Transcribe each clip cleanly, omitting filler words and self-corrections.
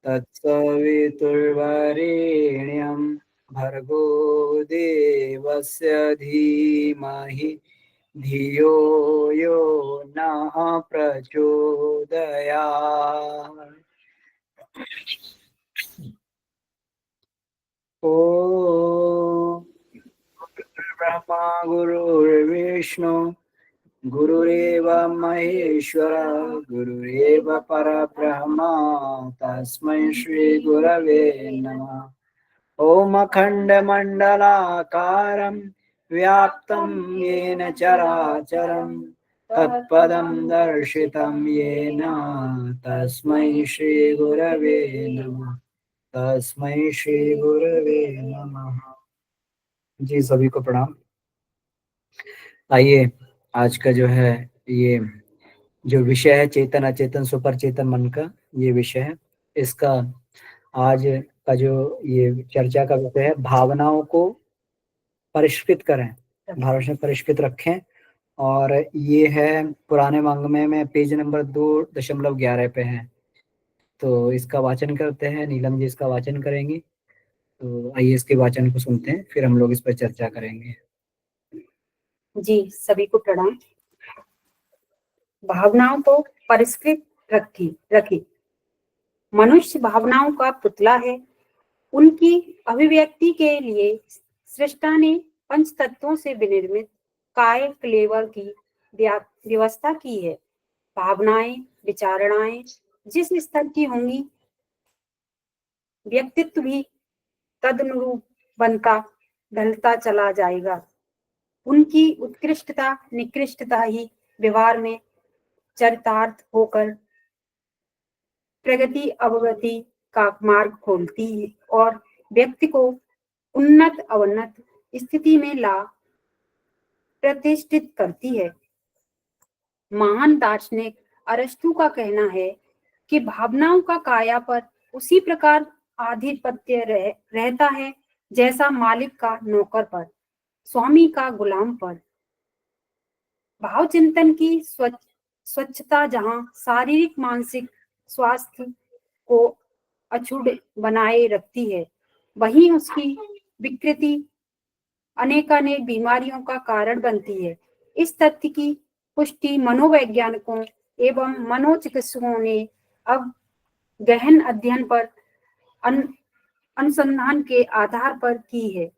तत्सवितुर्वरेण्यं भर्गो देवस्य धीमहि धियो यो नः प्रचोदयात्। ॐ ब्रह्मा गुरुर्विष्णु गुरुरेव महेश्वर गुरुरेव परब्रह्म तस्मै श्री गुरवे नमः। ओम अखण्डमण्डलाकारं व्याप्तं येन चराचरं तत्पदं दर्शितं येन तस्मै श्री गुरवे नमः। तस्मै श्री गुरवे नमः। जी सभी को प्रणाम। आइए आज का जो है ये जो विषय है चेतन अचेतन सुपर चेतन मन का ये विषय है। इसका आज का जो ये चर्चा का विषय है भावनाओं को परिष्कृत करें, भावना में परिष्कृत रखें। और ये है पुराने वाङ्मय में पेज नंबर 2.11 पे है। तो इसका वाचन करते हैं, नीलम जी इसका वाचन करेंगी। तो आइए इसके वाचन को सुनते हैं, फिर हम लोग इस पर चर्चा करेंगे। जी सभी को प्रणाम। भावनाओं को परिष्कृत रखें। मनुष्य भावनाओं का पुतला है। उनकी अभिव्यक्ति के लिए सृष्टा ने पंच तत्वों से विनिर्मित काय क्लेवर की व्यवस्था की है। भावनाएं विचारणाएं जिस स्तर की होंगी व्यक्तित्व भी तदनुरूप बनता ढलता चला जाएगा। उनकी उत्कृष्टता निकृष्टता ही व्यवहार में चरितार्थ होकर प्रगति अवगति का मार्ग खोलती है और व्यक्ति को उन्नत अवन्नत स्थिति में ला प्रतिष्ठित करती है। महान दार्शनिक अरस्तु का कहना है कि भावनाओं का काया पर उसी प्रकार आधिपत्य रहता है जैसा मालिक का नौकर पर, स्वामी का गुलाम पर। भाव चिंतन की स्वच्छता जहाँ शारीरिक मानसिक स्वास्थ्य को अछूट बनाए रखती है, वहीं उसकी विकृति अनेकानेक बीमारियों का कारण बनती है। इस तथ्य की पुष्टि मनोवैज्ञानिकों एवं मनोचिकित्सकों ने अब गहन अध्ययन पर अनुसंधान के आधार पर की है।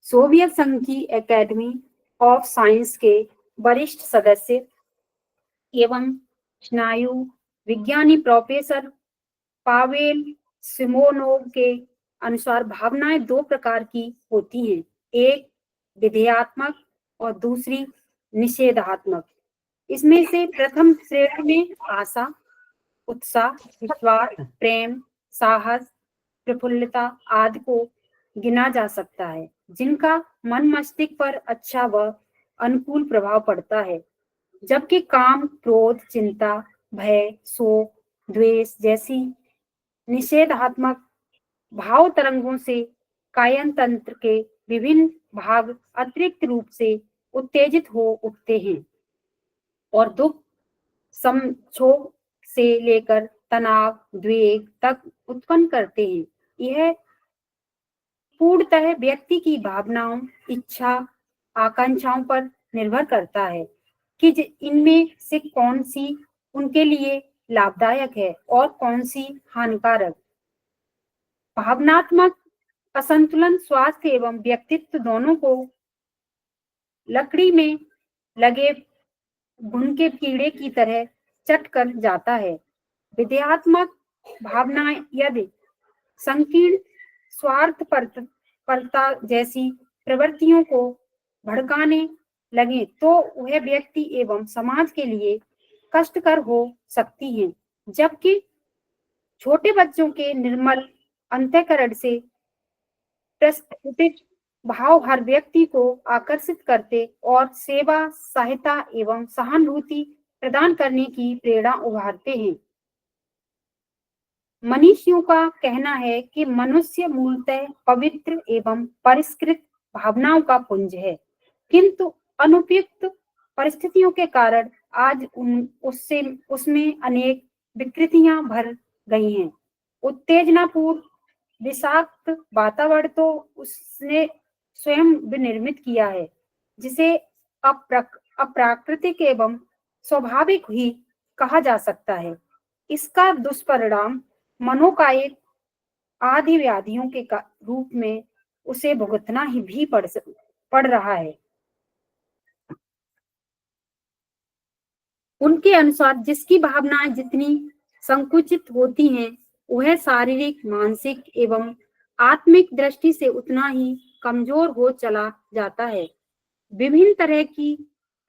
सोवियत संघ की एकेडमी ऑफ साइंस के वरिष्ठ सदस्य एवं स्नायु विज्ञानी प्रोफेसर पावेल सिमोनोव के अनुसार भावनाएं दो प्रकार की होती हैं, एक विधेयात्मक और दूसरी निषेधात्मक। इसमें से प्रथम श्रेणी में आशा, उत्साह, विश्वास, प्रेम, साहस, प्रफुल्लता आदि को गिना जा सकता है, जिनका मन मस्तिष्क पर अच्छा व अनुकूल प्रभाव पड़ता है। जबकि काम, क्रोध, चिंता, भय, शोक, द्वेष जैसी निषेधात्मक भाव तरंगों से कायन तंत्र के विभिन्न भाग अतिरिक्त रूप से उत्तेजित हो उठते हैं और दुख, संक्षोभ से लेकर तनाव, द्वेग तक उत्पन्न करते हैं। यह पूर्णतः व्यक्ति की भावनाओं, इच्छा, आकांक्षाओं पर निर्भर करता है कि इनमें से कौन सी उनके लिए लाभदायक है और कौन सी हानिकारक। भावनात्मक असंतुलन स्वास्थ्य एवं व्यक्तित्व दोनों को लकड़ी में लगे घुन के कीड़े की तरह चट कर जाता है। विधेयात्मक भावनाएं यदि संकीर्ण स्वार्थपरता जैसी प्रवृत्तियों को भड़काने लगे तो वह व्यक्ति एवं समाज के लिए कष्टकर हो सकती हैं। जबकि छोटे बच्चों के निर्मल अंतःकरण से प्रस्फुटित भाव हर व्यक्ति को आकर्षित करते और सेवा, सहायता एवं सहानुभूति प्रदान करने की प्रेरणा उभारते हैं। मनीषियों का कहना है कि मनुष्य मूलतः पवित्र एवं परिष्कृत भावनाओं का पुंज है, किंतु अनुपयुक्त परिस्थितियों के कारण आज उसमें अनेक विकृतियां भर गई हैं। उत्तेजनापूर्ण विषाक्त वातावरण तो उसने स्वयं विनिर्मित किया है, जिसे अप्राकृतिक एवं स्वाभाविक ही कहा जा सकता है। इसका दुष्परिणाम मनोकायिक आदि व्याधियों के रूप में उसे भुगतना ही भी पड़ रहा है। उनके अनुसार जिसकी भावनाएं जितनी संकुचित होती हैं, वह शारीरिक, मानसिक एवं आत्मिक दृष्टि से उतना ही कमजोर हो चला जाता है। विभिन्न तरह की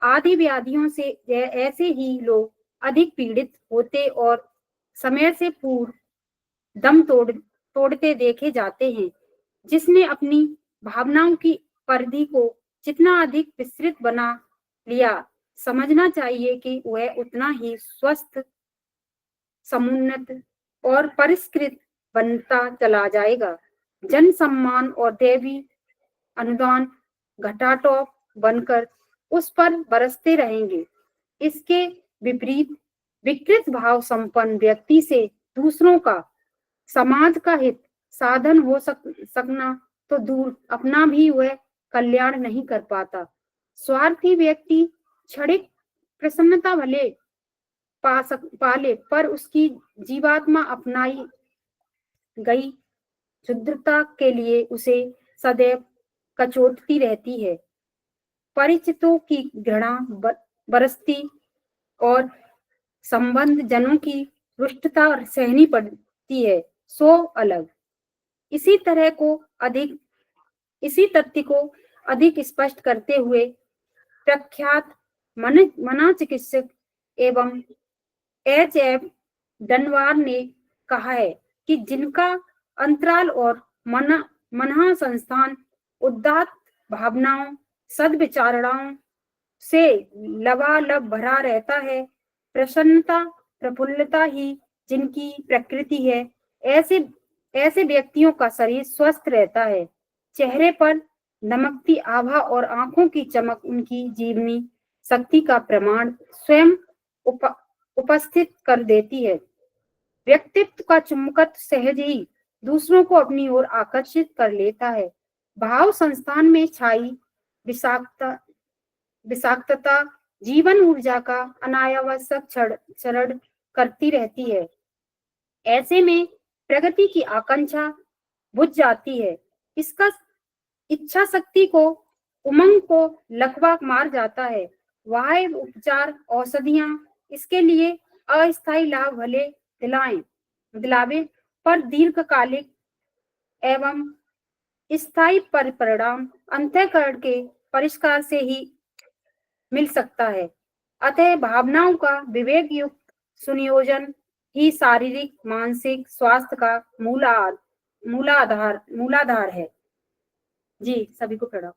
आदि व्याधियों से ऐसे ही लोग अधिक पीड़ित होते और समय से पूर्व दम तोड़ते देखे जाते हैं। जिसने अपनी भावनाओं की परिधि को जितना अधिक विस्तृत बना लिया, समझना चाहिए कि वह उतना ही स्वस्थ, समुन्नत और परिष्कृत बनता चला जाएगा। जन सम्मान और दैवी अनुदान घटाटोप बनकर उस पर बरसते रहेंगे। इसके विपरीत विकृत भाव संपन्न व्यक्ति से दूसरों का, समाज का हित साधन हो सकना तो दूर, अपना भी वह कल्याण नहीं कर पाता। स्वार्थी व्यक्ति क्षणिक प्रसन्नता भले पाले, पर उसकी जीवात्मा अपनाई गई क्षुद्रता के लिए उसे सदैव कचोटती रहती है। परिचितों की घृणा बरसती और संबंध जनों की रुष्टता सहनी पड़ती है, सो अलग। इसी तरह को अधिक इसी तथ्य को अधिक स्पष्ट करते हुए प्रख्यात मनोचिकित्सक एवं एच.एफ. डनवार ने कहा है कि जिनका अंतराल और मनः संस्थान उदात्त भावनाओं, सद्विचारणाओं से लबालब भरा रहता है, प्रसन्नता, प्रफुल्लता ही जिनकी प्रकृति है, ऐसे ऐसे व्यक्तियों का शरीर स्वस्थ रहता है। चेहरे पर दमकती आभा और आंखों की चमक उनकी जीवनी शक्ति का प्रमाण स्वयं उपस्थित कर देती है। व्यक्तित्व का चुंबकत्व सहज ही दूसरों को अपनी ओर आकर्षित कर लेता है। भाव संस्थान में छाई विषाक्तता जीवन ऊर्जा का अनायावश्यक क्षरण करती रहती है। ऐसे में प्रगति की आकांक्षा बुझ जाती है। इसका इच्छा शक्ति को, उमंग को लकवा मार जाता है। वाह उपचार, औषधियां इसके लिए अस्थायी लाभ भले दिलावे, पर दीर्घकालिक एवं स्थायी परिणाम अंतःकरण के परिष्कार से ही मिल सकता है। अतः भावनाओं का विवेक युक्त सुनियोजन ही शारीरिक मानसिक स्वास्थ्य का मूलाधार है। जी, सभी को प्रणाम।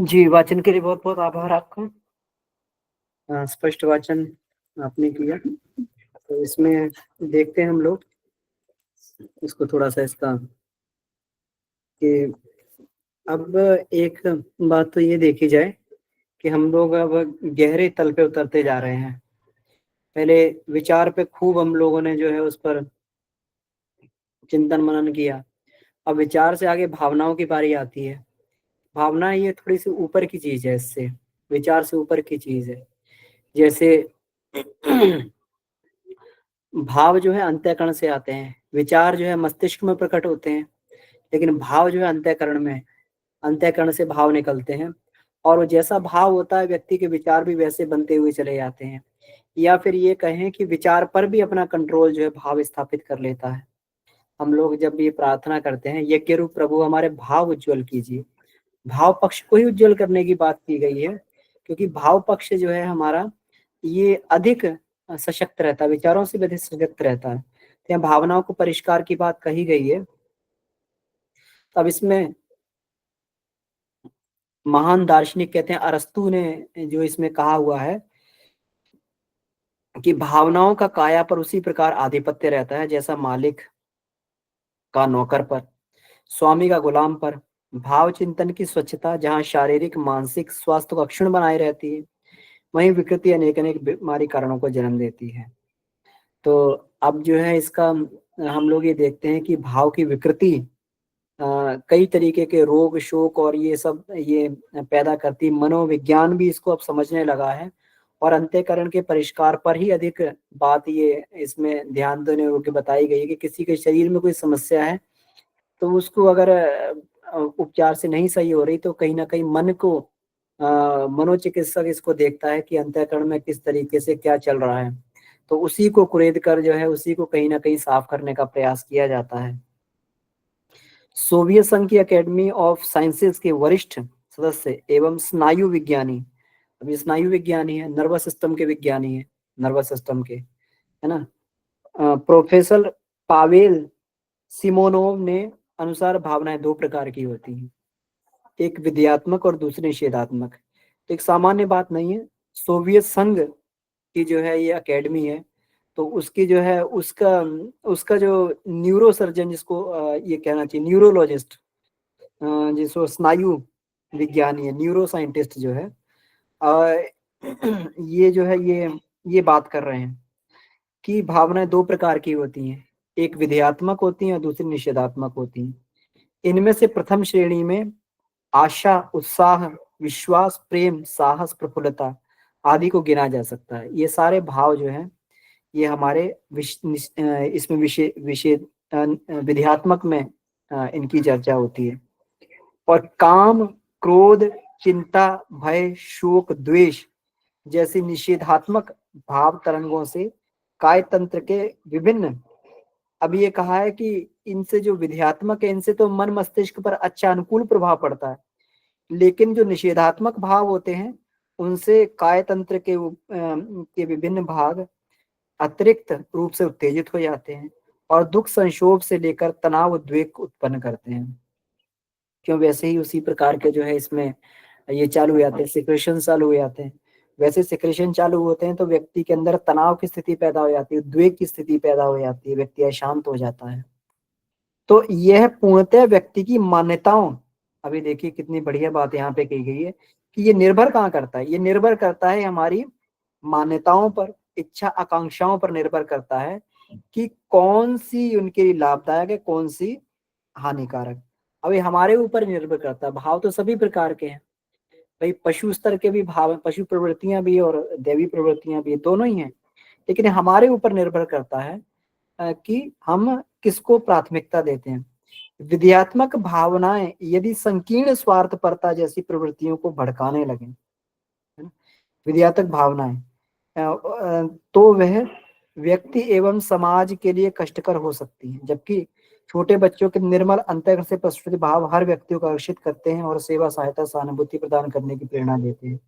जी, वाचन के लिए बहुत बहुत आभार आपका। स्पष्ट वाचन आपने किया। तो इसमें देखते हैं हम लोग इसको थोड़ा सा इसका कि अब एक बात तो ये देखी जाए कि हम लोग अब गहरे तल पे उतरते जा रहे हैं। पहले विचार पे खूब हम लोगों ने जो है उस पर चिंतन मनन किया। अब विचार से आगे भावनाओं की बारी आती है। भावना ये थोड़ी सी ऊपर की चीज है, इससे विचार से ऊपर की चीज है। जैसे भाव जो है अंतःकरण से आते हैं, विचार जो है मस्तिष्क में प्रकट होते हैं, लेकिन भाव जो है अंतःकरण से भाव निकलते हैं। और वो जैसा भाव होता है व्यक्ति के विचार भी वैसे बनते हुए चले जाते हैं। या फिर ये कहें कि विचार पर भी अपना कंट्रोल जो है भाव स्थापित कर लेता है। हम लोग जब ये प्रार्थना करते हैं, यज्ञ रूप प्रभु हमारे भाव उज्ज्वल कीजिए, भाव पक्ष को ही उज्ज्वल करने की बात की गई है, क्योंकि भाव पक्ष जो है हमारा ये अधिक सशक्त रहता है, विचारों से भी अधिक सशक्त रहता है। तो यहाँ भावनाओं को परिष्कार की बात कही गई है। अब इसमें महान दार्शनिक कहते हैं, अरस्तु ने जो इसमें कहा हुआ है कि भावनाओं का काया पर उसी प्रकार आधिपत्य रहता है जैसा मालिक का नौकर पर, स्वामी का गुलाम पर। भाव चिंतन की स्वच्छता जहाँ शारीरिक मानसिक स्वास्थ्य को अक्षुण्ण बनाए रहती है, वहीं विकृति अनेक अनेक बीमारी कारणों को जन्म देती है। तो अब जो है इसका हम लोग ये देखते हैं कि भाव की विकृति कई तरीके के रोग, शोक और ये सब ये पैदा करती। मनोविज्ञान भी इसको अब समझने लगा है और अंतःकरण के परिष्कार पर ही अधिक बात ये इसमें ध्यान देने योग्य बताई गई है कि किसी के शरीर में कोई समस्या है तो उसको अगर उपचार से नहीं सही हो रही तो कहीं ना कहीं मन को मनोचिकित्सक इसको देखता है कि अंतःकरण में किस तरीके से क्या चल रहा है, तो उसी को कुरेद कर जो है उसी को कहीं ना कहीं साफ करने का प्रयास किया जाता है। सोवियत संघ की अकेडमी ऑफ साइंसेज के वरिष्ठ सदस्य एवं स्नायु विज्ञानी, अभी स्नायु विज्ञानी है, नर्वस सिस्टम के विज्ञानी है, नर्वस सिस्टम के, है ना, प्रोफेसर पावेल सिमोनोव ने अनुसार भावनाएं दो प्रकार की होती हैं, एक विधेयात्मक और दूसरी निषेधात्मक। तो एक सामान्य बात नहीं है। सोवियत संघ की जो है ये अकेडमी है, तो उसकी जो है उसका उसका जो न्यूरो सर्जन जिसको ये कहना चाहिए न्यूरोलॉजिस्ट, जिसको स्नायु विज्ञानी है, न्यूरो साइंटिस्ट जो है ये जो है ये बात कर रहे हैं कि भावनाएं दो प्रकार की होती हैं, एक विधेयात्मक होती हैं और दूसरी निषेधात्मक होती हैं। इनमें से प्रथम श्रेणी में आशा, उत्साह, विश्वास, प्रेम, साहस, प्रफुल्लता आदि को गिना जा सकता है। ये सारे भाव जो हैं ये हमारे इसमें विषय विधेयात्मक में इनकी चर्चा होती है। और काम, क्रोध, चिंता, भय, शोक, द्वेष जैसी निषेधात्मक भाव तरंगों से काय तंत्र के विभिन्न, अब ये कहा है कि इनसे जो विधेयात्मक है इनसे तो मन मस्तिष्क पर अच्छा अनुकूल प्रभाव पड़ता है, लेकिन जो निषेधात्मक भाव होते हैं उनसे काय तंत्र के विभिन्न भाग अतिरिक्त रूप से उत्तेजित हो जाते हैं और दुख संक्षोभ से लेकर तनाव उद्वेग उत्पन्न करते हैं। क्यों, वैसे ही उसी प्रकार के जो है इसमें ये चालू हो जाते हैं, सिक्रेशन चालू हो जाते हैं। वैसे सिक्रेशन चालू होते हैं तो व्यक्ति के अंदर तनाव की स्थिति पैदा हो जाती है, उद्वेग की स्थिति पैदा हो जाती है, व्यक्ति अशांत हो जाता है। तो यह पूर्णतः व्यक्ति की मान्यताओं, अभी देखिए कितनी बढ़िया बात यहाँ पे कही गई है कि ये निर्भर कहाँ करता है, ये निर्भर करता है हमारी मान्यताओं पर, इच्छा आकांक्षाओं पर निर्भर करता है कि कौन सी उनके लिए लाभदायक है, कौन सी हानिकारक। अभी हमारे ऊपर निर्भर करता है। भाव तो सभी प्रकार के हैं भाई, पशु स्तर के भी भाव हैं, पशु प्रवृत्तियां भी और दैवी प्रवृत्तियां भी, दोनों ही हैं, लेकिन हमारे ऊपर निर्भर करता है कि हम किसको प्राथमिकता देते हैं। विधेयात्मक भावनाएं यदि संकीर्ण स्वार्थपरता जैसी प्रवृत्तियों को भड़काने लगे, है ना, विधेयात्मक भावनाएं तो वह व्यक्ति एवं समाज के लिए कष्टकर हो सकती है, जबकि छोटे बच्चों के निर्मल अंतःकरण से प्रस्फुटित भाव हर व्यक्ति को आकर्षित करते हैं और सेवा, सहायता, सहानुभूति प्रदान करने की प्रेरणा देते हैं।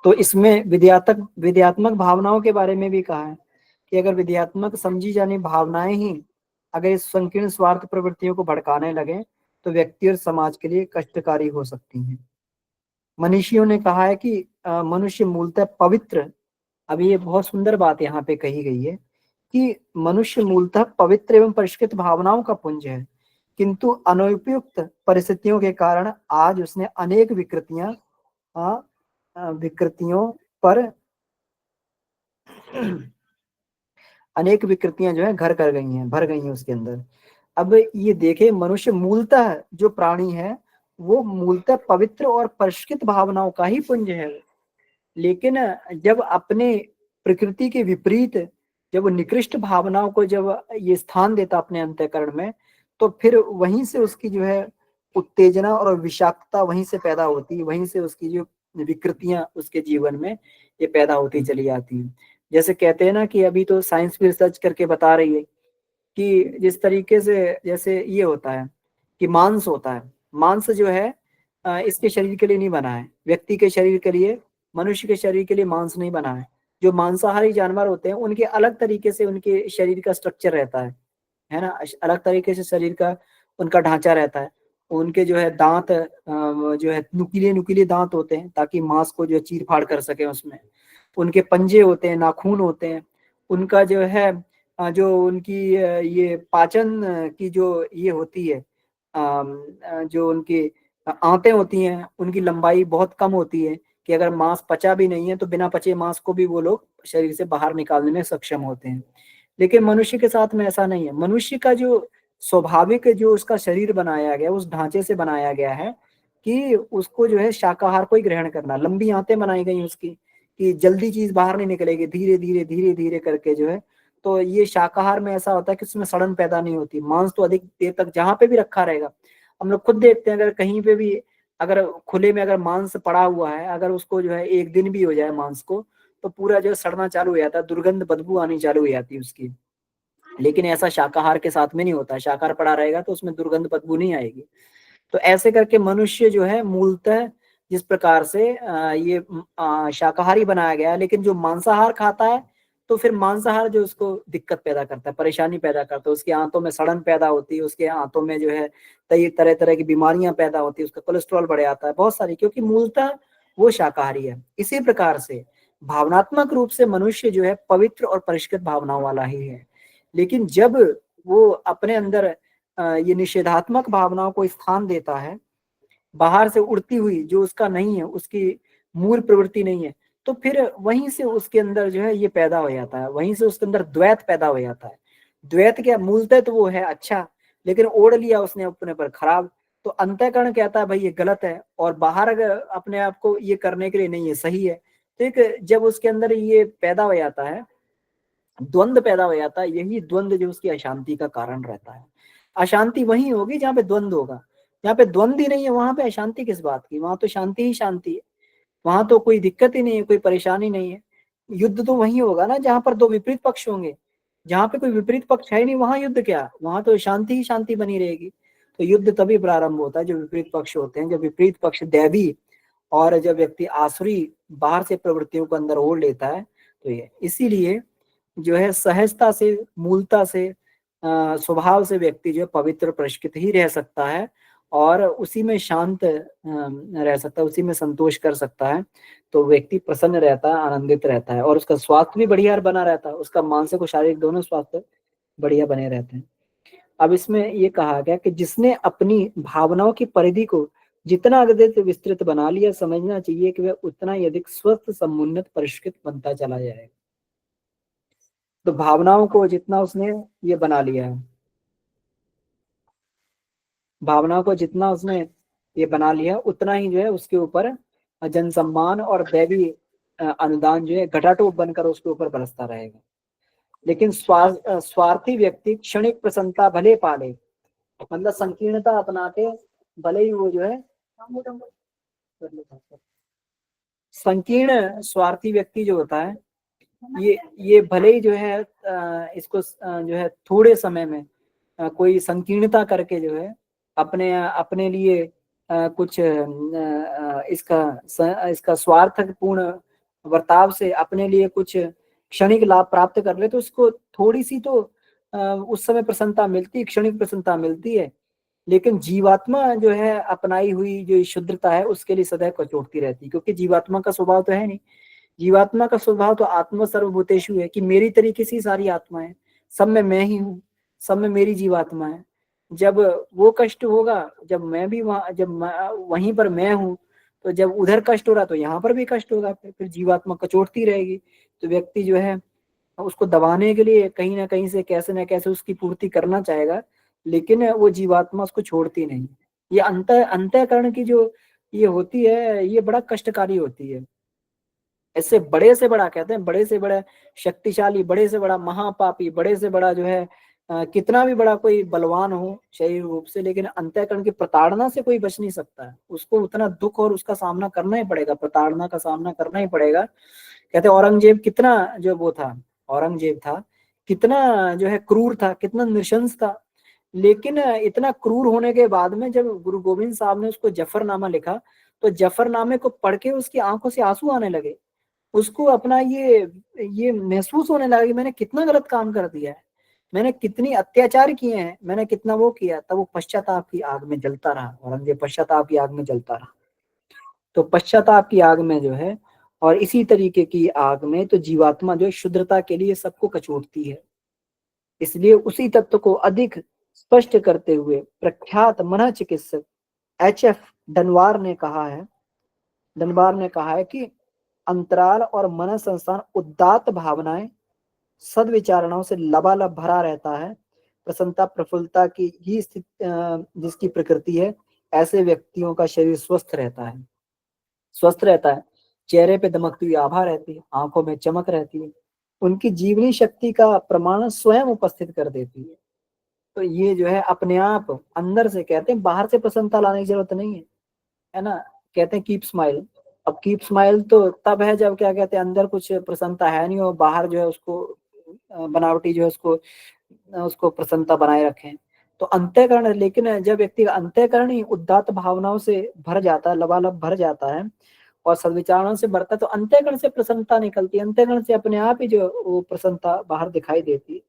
तो इसमें विधेयात्मक भावनाओं के बारे में भी कहा है कि अगर विधेयात्मक समझी जानी भावनाएं ही अगर इस संकीर्ण स्वार्थ प्रवृत्तियों को भड़काने लगे तो व्यक्ति और समाज के लिए कष्टकारी हो सकती हैं। मनीषियों ने कहा है कि मनुष्य मूलतः पवित्र, अभी ये बहुत सुंदर बात यहाँ पे कही गई है कि मनुष्य मूलतः पवित्र एवं परिष्कृत भावनाओं का पुंज है, किंतु अनुपयुक्त परिस्थितियों के कारण आज उसने अनेक विकृतियां जो है घर कर गई हैं, भर गई हैं उसके अंदर। अब ये देखे, मनुष्य मूलतः जो प्राणी है वो मूलतः पवित्र और परिष्कृत भावनाओं का ही पुंज है, लेकिन जब अपने प्रकृति के विपरीत जब निकृष्ट भावनाओं को जब ये स्थान देता अपने अंतःकरण में, तो फिर वहीं से उसकी जो है उत्तेजना और विषाक्तता वहीं से पैदा होती है, वहीं से उसकी जो विकृतियां उसके जीवन में ये पैदा होती चली जाती हैं। जैसे कहते हैं ना कि अभी तो साइंस भी रिसर्च करके बता रही है कि जिस तरीके से जैसे ये होता है कि मांस होता है, मांस जो है इसके शरीर के लिए नहीं बना है, व्यक्ति के शरीर के लिए, मनुष्य के शरीर के लिए मांस नहीं बना है। जो मांसाहारी जानवर होते हैं उनके अलग तरीके से उनके शरीर का स्ट्रक्चर रहता है ना, अलग तरीके से शरीर का उनका ढांचा रहता है। उनके जो है दांत जो है नुकीले नुकीले दांत होते हैं ताकि मांस को जो चीर फाड़ कर सके उसमें। उनके पंजे होते हैं, नाखून होते हैं। उनका जो है जो उनकी ये पाचन की जो ये होती है, जो उनकी आंतें होती हैं उनकी लंबाई बहुत कम होती है कि अगर मांस पचा भी नहीं है तो बिना पचे मांस को भी वो लोग शरीर से बाहर निकालने में सक्षम होते हैं। लेकिन मनुष्य के साथ में ऐसा नहीं है। मनुष्य का जो स्वाभाविक जो उसका शरीर बनाया गया, उस ढांचे से बनाया गया है कि उसको जो है शाकाहार को ही ग्रहण करना। लंबी आंतें बनाई गई उसकी कि जल्दी चीज बाहर नहीं निकलेगी, धीरे धीरे धीरे धीरे करके जो है। तो ये शाकाहार में ऐसा होता है कि उसमें सड़न पैदा नहीं होती। मांस तो अधिक देर तक जहां पे भी रखा रहेगा। हम लोग खुद देखते हैं, अगर कहीं पे भी अगर खुले में अगर मांस पड़ा हुआ है, अगर उसको जो है एक दिन भी हो जाए मांस को, तो पूरा जो है सड़ना चालू हो जाता है, दुर्गंध बदबू आनी चालू हो जाती है उसकी। लेकिन ऐसा शाकाहार के साथ में नहीं होता। शाकाहार पड़ा रहेगा तो उसमें दुर्गंध बदबू नहीं आएगी। तो ऐसे करके मनुष्य जो है मूलतः जिस प्रकार से ये शाकाहारी बनाया गया है, लेकिन जो मांसाहार खाता है तो फिर मांसाहार जो उसको दिक्कत पैदा करता है, परेशानी पैदा करता है। उसके आंतों में सड़न पैदा होती है, उसके आंतों में जो है कई तरह तरह की बीमारियां पैदा होती है, उसका कोलेस्ट्रॉल बढ़ जाता है, बहुत सारी, क्योंकि मूलतः वो शाकाहारी है। इसी प्रकार से भावनात्मक रूप से मनुष्य जो है पवित्र और परिष्कृत भावनाओं वाला ही है। लेकिन जब वो अपने अंदर ये निषेधात्मक भावनाओं को स्थान देता है, बाहर से उड़ती हुई जो उसका नहीं है, उसकी मूल प्रवृत्ति नहीं है, तो फिर वहीं से उसके अंदर जो है ये पैदा हो जाता है, वहीं से उसके अंदर द्वैत पैदा हो जाता है। द्वैत क्या, मूलतः तो वो है अच्छा, लेकिन ओढ़ लिया उसने अपने पर खराब। तो अंतःकरण कहता है भाई ये गलत है, और बाहर अगर अपने आप को ये करने के लिए नहीं, ये सही है। तो एक जब उसके अंदर ये पैदा हो जाता है, द्वंद्व पैदा हो जाता है, यही द्वंद्व जो उसकी अशांति का कारण रहता है। अशांति वहीं होगी जहाँ पे द्वंद्व होगा। जहाँ पे द्वंद्व ही नहीं है वहां पे अशांति किस बात की, वहां तो शांति ही शांति है। वहां तो कोई दिक्कत ही नहीं है, कोई परेशानी नहीं है। युद्ध तो वहीं होगा ना जहां पर दो विपरीत पक्ष होंगे। जहां पे कोई विपरीत पक्ष है ही नहीं, वहां युद्ध क्या, वहां तो शांति ही शांति बनी रहेगी। तो युद्ध तभी प्रारंभ होता है जब विपरीत पक्ष होते हैं, जब विपरीत पक्ष दैवी और जब व्यक्ति आसुरी बाहर से प्रवृत्तियों को अंदर ओढ़ लेता है। तो ये इसीलिए जो है सहजता से, मूलता से, स्वभाव से व्यक्ति जो है पवित्र परिष्कृत ही रह सकता है, और उसी में शांत रह सकता है, उसी में संतोष कर सकता है। तो व्यक्ति प्रसन्न रहता है, आनंदित रहता है, और उसका स्वास्थ्य भी बढ़िया बना रहता है, उसका मानसिक और शारीरिक दोनों स्वास्थ्य बढ़िया बने रहते हैं। अब इसमें ये कहा गया कि जिसने अपनी भावनाओं की परिधि को जितना अधिक विस्तृत बना लिया, समझना चाहिए कि वह उतना ही अधिक स्वस्थ, समुन्नत, परिष्कृत बनता चला जाएगा। तो भावनाओं को जितना उसने ये बना लिया है, भावनाओं को जितना उसने ये बना लिया, उतना ही जो है उसके ऊपर जन सम्मान और दैवी अनुदान जो है घटाटोप बनकर उसके ऊपर बरसता रहेगा। लेकिन स्वार्थी व्यक्ति क्षणिक प्रसन्नता भले पाले, मतलब संकीर्णता अपना के भले ही वो जो है संकीर्ण स्वार्थी व्यक्ति जो होता है, ये भले ही जो है इसको जो है थोड़े समय में कोई संकीर्णता करके जो है अपने अपने लिए कुछ इसका स्वार्थपूर्ण बर्ताव से अपने लिए कुछ क्षणिक लाभ प्राप्त कर ले, तो उसको थोड़ी सी तो उस समय प्रसन्नता मिलती है, क्षणिक प्रसन्नता मिलती है। लेकिन जीवात्मा जो है अपनाई हुई जो शुद्धता है उसके लिए सदैव कचोटती रहती है, क्योंकि जीवात्मा का स्वभाव तो है नहीं। जीवात्मा का स्वभाव तो आत्म सर्वभूतेषु है, कि मेरी तरीके से सारी आत्मा है, सब में मैं ही हूँ, सब में मेरी जीवात्मा है। जब वो कष्ट होगा, जब मैं भी वहां, जब वहीं पर मैं हूँ, तो जब उधर कष्ट हो रहा तो यहाँ पर भी कष्ट होगा, फिर जीवात्मा कचोटती रहेगी। तो व्यक्ति जो है उसको दबाने के लिए कहीं ना कहीं से कैसे ना कैसे उसकी पूर्ति करना चाहेगा, लेकिन वो जीवात्मा उसको छोड़ती नहीं। ये अंतःकरण की जो ये होती है, ये बड़ा कष्टकारी होती है। इससे बड़े से बड़ा, कहते हैं बड़े से बड़ा शक्तिशाली, बड़े से बड़ा महापापी, बड़े से बड़ा जो है कितना भी बड़ा कोई बलवान हो शरीर रूप से, लेकिन अंतःकरण की प्रताड़ना से कोई बच नहीं सकता है। उसको उतना दुख और उसका सामना करना ही पड़ेगा, प्रताड़ना का सामना करना ही पड़ेगा। कहते हैं औरंगजेब कितना जो वो था, औरंगजेब था कितना जो है क्रूर था, कितना नृशंस था, लेकिन इतना क्रूर होने के बाद में जब गुरु गोविंद साहब ने उसको जफरनामा लिखा, तो जफरनामे को पढ़ के उसकी आंखों से आंसू आने लगे। उसको अपना ये महसूस होने लगा कि मैंने कितना गलत काम कर दिया है, मैंने कितनी अत्याचार किए हैं, मैंने कितना वो किया। तब वो पश्चाताप की आग में जलता रहा, औरंगजेब पश्चाताप की आग में जलता रहा। तो पश्चाताप की आग में जो है, और इसी तरीके की आग में तो जीवात्मा जो है शुद्धता के लिए सबको कचोटती है। इसलिए उसी तत्व को अधिक स्पष्ट करते हुए प्रख्यात मनः चिकित्सक H.F. डनवार ने कहा है डनबार ने कहा है कि अंतराल और मन संस्थान उदात्त भावनाएं सद्विचारणाओं से लबालब भरा रहता है, प्रसन्नता प्रफुल्लता की ही स्थिति जिसकी प्रकृति है, ऐसे व्यक्तियों का शरीर स्वस्थ रहता है, चेहरे पे दमकती हुई आभा रहती है, आंखों में चमक रहती है, उनकी जीवनी शक्ति का प्रमाण स्वयं उपस्थित कर देती है। तो ये जो है अपने आप अंदर से, कहते हैं बाहर से प्रसन्नता लाने की जरूरत नहीं है ना। कहते हैं कीप स्माइल। अब कीप स्माइल तो तब है जब क्या कहते हैं अंदर कुछ प्रसन्नता है नहीं और बाहर जो है उसको बनावटी जो है उसको उसको प्रसन्नता बनाए रखें। तो अंतःकरण, लेकिन जब व्यक्ति का अंतःकरण ही उदात्त भावनाओं से भर जाता है, लबालब भर जाता है और सद्विचारों से भरता है, तो अंतःकरण से प्रसन्नता निकलती है, अंतःकरण से अपने आप ही जो वो प्रसन्नता बाहर दिखाई देती है।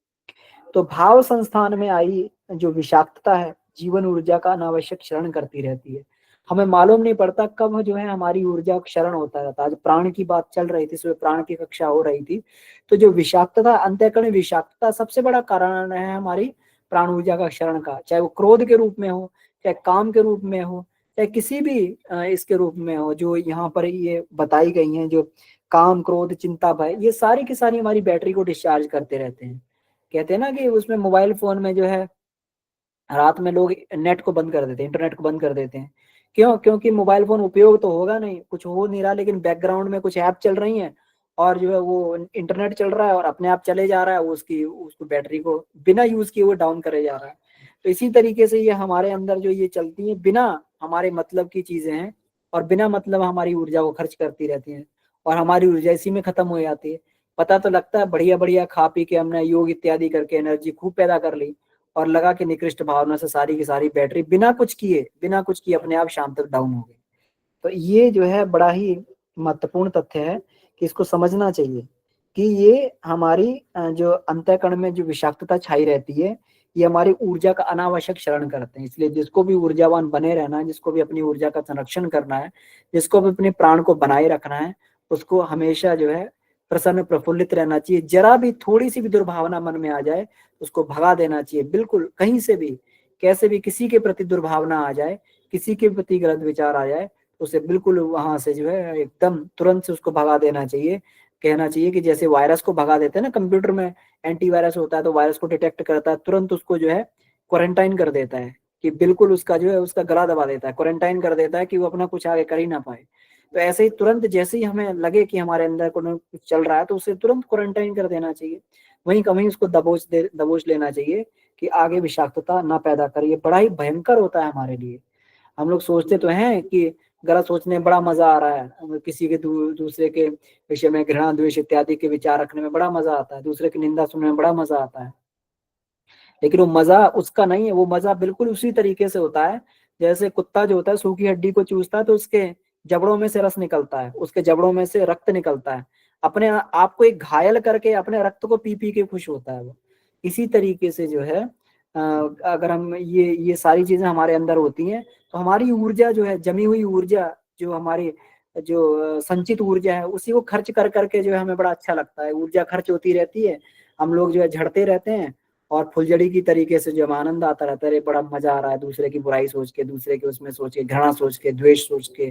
तो भाव संस्थान में आई जो विषाक्तता है, जीवन ऊर्जा का अनावश्यक क्षरण करती रहती है। हमें मालूम नहीं पड़ता कब जो है हमारी ऊर्जा क्षरण होता रहता है। आज प्राण की बात चल रही थी, इसमें प्राण की कक्षा हो रही थी, तो जो विषाक्तता, अंतःकरण विषाक्तता सबसे बड़ा कारण है हमारी प्राण ऊर्जा का क्षरण का, चाहे वो क्रोध के रूप में हो, चाहे काम के रूप में हो, चाहे किसी भी इसके रूप में हो, जो यहाँ पर ये बताई गई हैं, जो काम क्रोध चिंता भय, ये सारी की सारी हमारी बैटरी को डिस्चार्ज करते रहते हैं। कहते हैं ना कि उसमें मोबाइल फोन में जो है रात में लोग नेट को बंद कर देते हैं, इंटरनेट को बंद कर देते हैं। क्यों? क्योंकि मोबाइल फोन उपयोग तो होगा नहीं, कुछ हो नहीं रहा, लेकिन बैकग्राउंड में कुछ ऐप चल रही हैं और जो है वो इंटरनेट चल रहा है और अपने आप चले जा रहा है, वो उसको बैटरी को बिना यूज किए वो डाउन करे जा रहा है। तो इसी तरीके से ये हमारे अंदर जो ये चलती है बिना हमारे मतलब की चीजें हैं और बिना मतलब हमारी ऊर्जा को खर्च करती रहती हैं और हमारी ऊर्जा इसी में खत्म हो जाती है। पता तो लगता है बढ़िया बढ़िया खा पी के हमने योग इत्यादि करके एनर्जी खूब पैदा कर ली और लगा कि निकृष्ट भावना से सारी की सारी बैटरी बिना कुछ किए अपने आप शाम तक डाउन हो गई। तो ये जो है बड़ा ही महत्वपूर्ण तथ्य है कि इसको समझना चाहिए कि ये हमारी जो अंतःकरण में जो विषाक्तता छाई रहती है, ये हमारी ऊर्जा का अनावश्यक क्षरण करते हैं। इसलिए जिसको भी ऊर्जावान बने रहना है, जिसको भी अपनी ऊर्जा का संरक्षण करना है, जिसको भी अपने प्राण को बनाए रखना है, उसको हमेशा जो है प्रसन्न प्रफुल्लित रहना चाहिए। जरा भी थोड़ी सी भी दुर्भावना मन में आ जाए उसको भगा देना चाहिए, बिल्कुल कहीं से भी कैसे भी किसी के प्रति दुर्भावना आ जाए, किसी के प्रति गलत विचार आ जाए, उसे बिल्कुल वहां से जो है एकदम तुरंत से उसको भगा देना चाहिए। कहना चाहिए कि जैसे वायरस को भगा देते हैं ना, कंप्यूटर में एंटीवायरस होता है तो वायरस को डिटेक्ट करता है, तुरंत उसको जो है क्वारंटाइन कर देता है, कि बिल्कुल उसका जो है उसका गला दबा देता है, क्वारंटाइन कर देता है कि वो अपना कुछ आगे कर ही ना पाए। तो ऐसे ही तुरंत जैसे ही हमें लगे कि हमारे अंदर कुछ चल रहा है तो उसे तुरंत क्वारंटाइन कर देना चाहिए, वहीं कहीं उसको दबोच लेना चाहिए कि आगे विषाक्तता ना पैदा करे। ये बड़ा ही भयंकर होता है हमारे लिए। हम लोग सोचते तो हैं कि गलत सोचने में बड़ा मजा आ रहा है, किसी के दूसरे के विषय में घृणा द्वेष इत्यादि के विचार रखने में बड़ा मजा आता है, दूसरे की निंदा सुनने में बड़ा मजा आता है, लेकिन वो मजा उसका नहीं है। वो मजा बिल्कुल उसी तरीके से होता है जैसे कुत्ता जो होता है सूखी हड्डी को चूसता है तो उसके जबड़ों में से रस निकलता है, उसके जबड़ों में से रक्त निकलता है, अपने आप को एक घायल करके अपने रक्त को पी पी के खुश होता है वो। इसी तरीके से जो है अगर हम ये सारी चीजें हमारे अंदर होती हैं तो हमारी ऊर्जा जो है, जमी हुई ऊर्जा, जो हमारी जो संचित ऊर्जा है, उसी को खर्च कर करके जो है हमें बड़ा अच्छा लगता है। ऊर्जा खर्च होती रहती है, हम लोग जो है झड़ते रहते हैं और फुलझड़ी की तरीके से जो आनंद आता रहता है, बड़ा मजा आ रहा है, दूसरे की बुराई सोच के, दूसरे के उसमें सोच के, घृणा सोच के, द्वेष सोच के,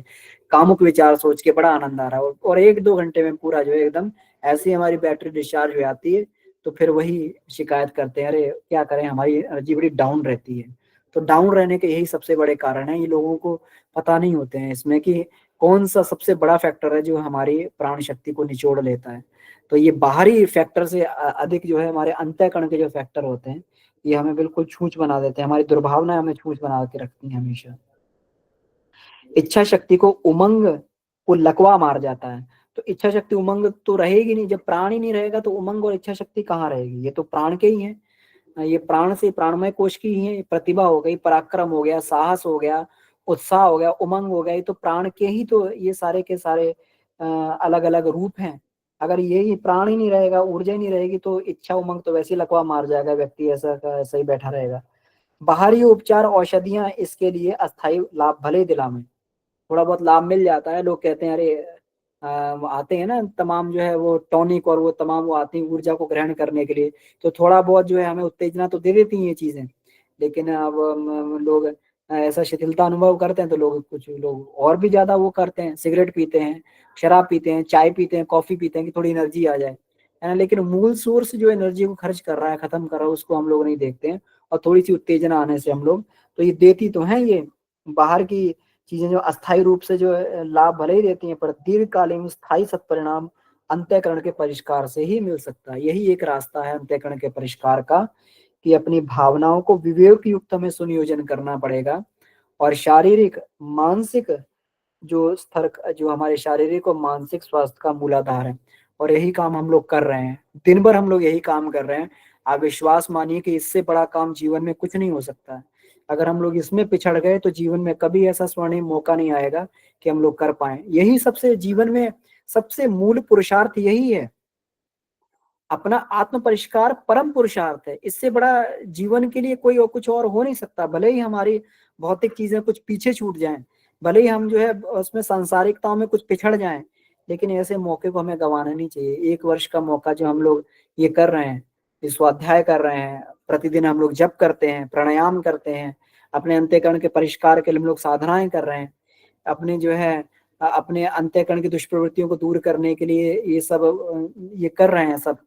कामुक विचार सोच के बड़ा आनंद आ रहा है, और 1-2 घंटे में पूरा जो है एकदम ऐसी हमारी बैटरी डिस्चार्ज हो जाती है। तो फिर वही शिकायत करते हैं, अरे क्या करें, हमारी एनर्जी बड़ी डाउन रहती है। तो डाउन रहने के यही सबसे बड़े कारण है, ये लोगों को पता नहीं होते हैं इसमें कि कौन सा सबसे बड़ा फैक्टर है जो हमारी प्राण शक्ति को निचोड़ लेता है। तो ये बाहरी फैक्टर से अधिक जो है हमारे अंतःकरण के जो फैक्टर होते हैं, ये हमें बिल्कुल छूछ बना देते हैं, हमारी दुर्भावना हमें छूछ बना के रखती है हमेशा। इच्छा शक्ति को उमंग को लकवा मार जाता है। तो इच्छा शक्ति उमंग तो रहेगी नहीं, जब प्राण ही नहीं रहेगा तो उमंग और इच्छा शक्ति कहाँ रहेगी? ये तो प्राण के ही है, ये प्राण से प्राणमय कोश की ही है। प्रतिभा हो गई, पराक्रम हो गया, साहस हो गया, उत्साह हो गया, उमंग हो गया, ये तो प्राण के ही तो ये सारे के सारे अलग अलग रूप हैं। अगर यही प्राण ही नहीं रहेगा, ऊर्जा ही नहीं रहेगी, तो इच्छा उमंग तो वैसे ही लकवा मार जाएगा, व्यक्ति ऐसा का ऐसा ही बैठा रहेगा। बाहरी उपचार औषधियां इसके लिए अस्थायी लाभ भले दिलावें, थोड़ा बहुत लाभ मिल जाता है। लोग कहते हैं अरे आते हैं ना तमाम जो है वो टॉनिक और वो तमाम वो आती हैं ऊर्जा को ग्रहण करने के लिए, तो थोड़ा बहुत जो है हमें उत्तेजना तो दे देती हैं ये चीजें। लेकिन अब लोग ऐसा शिथिलता अनुभव करते हैं तो लोग, कुछ लोग और भी ज्यादा वो करते हैं, सिगरेट पीते हैं, शराब पीते हैं, चाय पीते हैं, कॉफी पीते हैं कि थोड़ी एनर्जी आ जाए, है ना। लेकिन मूल सोर्स जो एनर्जी को खर्च कर रहा है, खत्म कर रहा है, उसको हम लोग नहीं देखते हैं। और थोड़ी सी उत्तेजना आने से हम लोग, तो ये देती तो है, ये बाहर की चीजें जो अस्थायी रूप से जो लाभ भले ही देती हैं, पर दीर्घकालीन स्थायी सत्परिणाम अंतःकरण के परिष्कार से ही मिल सकता है। यही एक रास्ता है अंतःकरण के परिष्कार का, कि अपनी भावनाओं को विवेक युक्त में सुनियोजन करना पड़ेगा। और शारीरिक मानसिक जो स्तर, जो हमारे शारीरिक और मानसिक स्वास्थ्य का मूलाधार है, और यही काम हम लोग कर रहे हैं, दिन भर हम लोग यही काम कर रहे हैं। आप विश्वास मानिए कि इससे बड़ा काम जीवन में कुछ नहीं हो सकता है। अगर हम लोग इसमें पिछड़ गए तो जीवन में कभी ऐसा स्वर्णिम मौका नहीं आएगा कि हम लोग कर पाए। यही सबसे जीवन में सबसे मूल पुरुषार्थ यही है। अपना आत्म परिष्कार परम पुरुषार्थ है। इससे बड़ा जीवन के लिए कोई और कुछ और हो नहीं सकता। भले ही हमारी भौतिक चीजें कुछ पीछे छूट जाएं, भले ही हम जो है उसमें सांसारिकताओं में कुछ पिछड़ जाएं, लेकिन ऐसे मौके को हमें गंवाना नहीं चाहिए। 1 वर्ष का मौका जो हम लोग ये कर रहे हैं, ये स्वाध्याय कर रहे हैं, प्रतिदिन हम लोग जप करते हैं, प्राणायाम करते हैं, अपने अंतःकरण के परिष्कार के लिए हम लोग साधनाएं कर रहे हैं, अपने जो है अपने अंतःकरण की दुष्प्रवृत्तियों को दूर करने के लिए ये सब ये कर रहे हैं सब,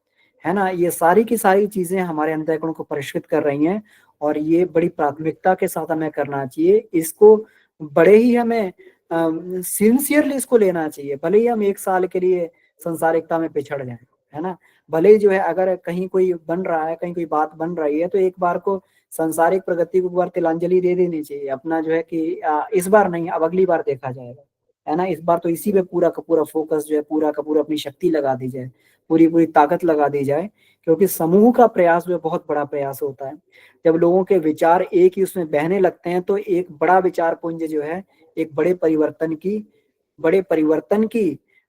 है ना। ये सारी की सारी चीजें हमारे अंतःकरण को परिष्कृत कर रही हैं, और ये बड़ी प्राथमिकता के साथ हमें करना चाहिए। इसको बड़े ही हमें सिंसियरली इसको लेना चाहिए। भले ही हम 1 साल के लिए संसारिकता में पिछड़ जाएं, है ना। भले ही जो है अगर कहीं कोई बन रहा है, कहीं कोई बात बन रही है, तो एक बार को सांसारिक प्रगति को एक बार तिलांजलि दे देनी चाहिए अपना, जो है कि इस बार नहीं, अब अगली बार देखा जाएगा, है ना। इस बार तो इसी पे पूरा का पूरा फोकस जो है, पूरा का पूरा अपनी शक्ति लगा दी जाए, पूरी पूरी ताकत लगा दी जाए। क्योंकि समूह का प्रयास जो है बहुत बड़ा प्रयास होता है। जब लोगों के विचार एक ही उसमें बहने लगते हैं, तो एक बड़ा विचार पुंज जो है एक बड़े परिवर्तन की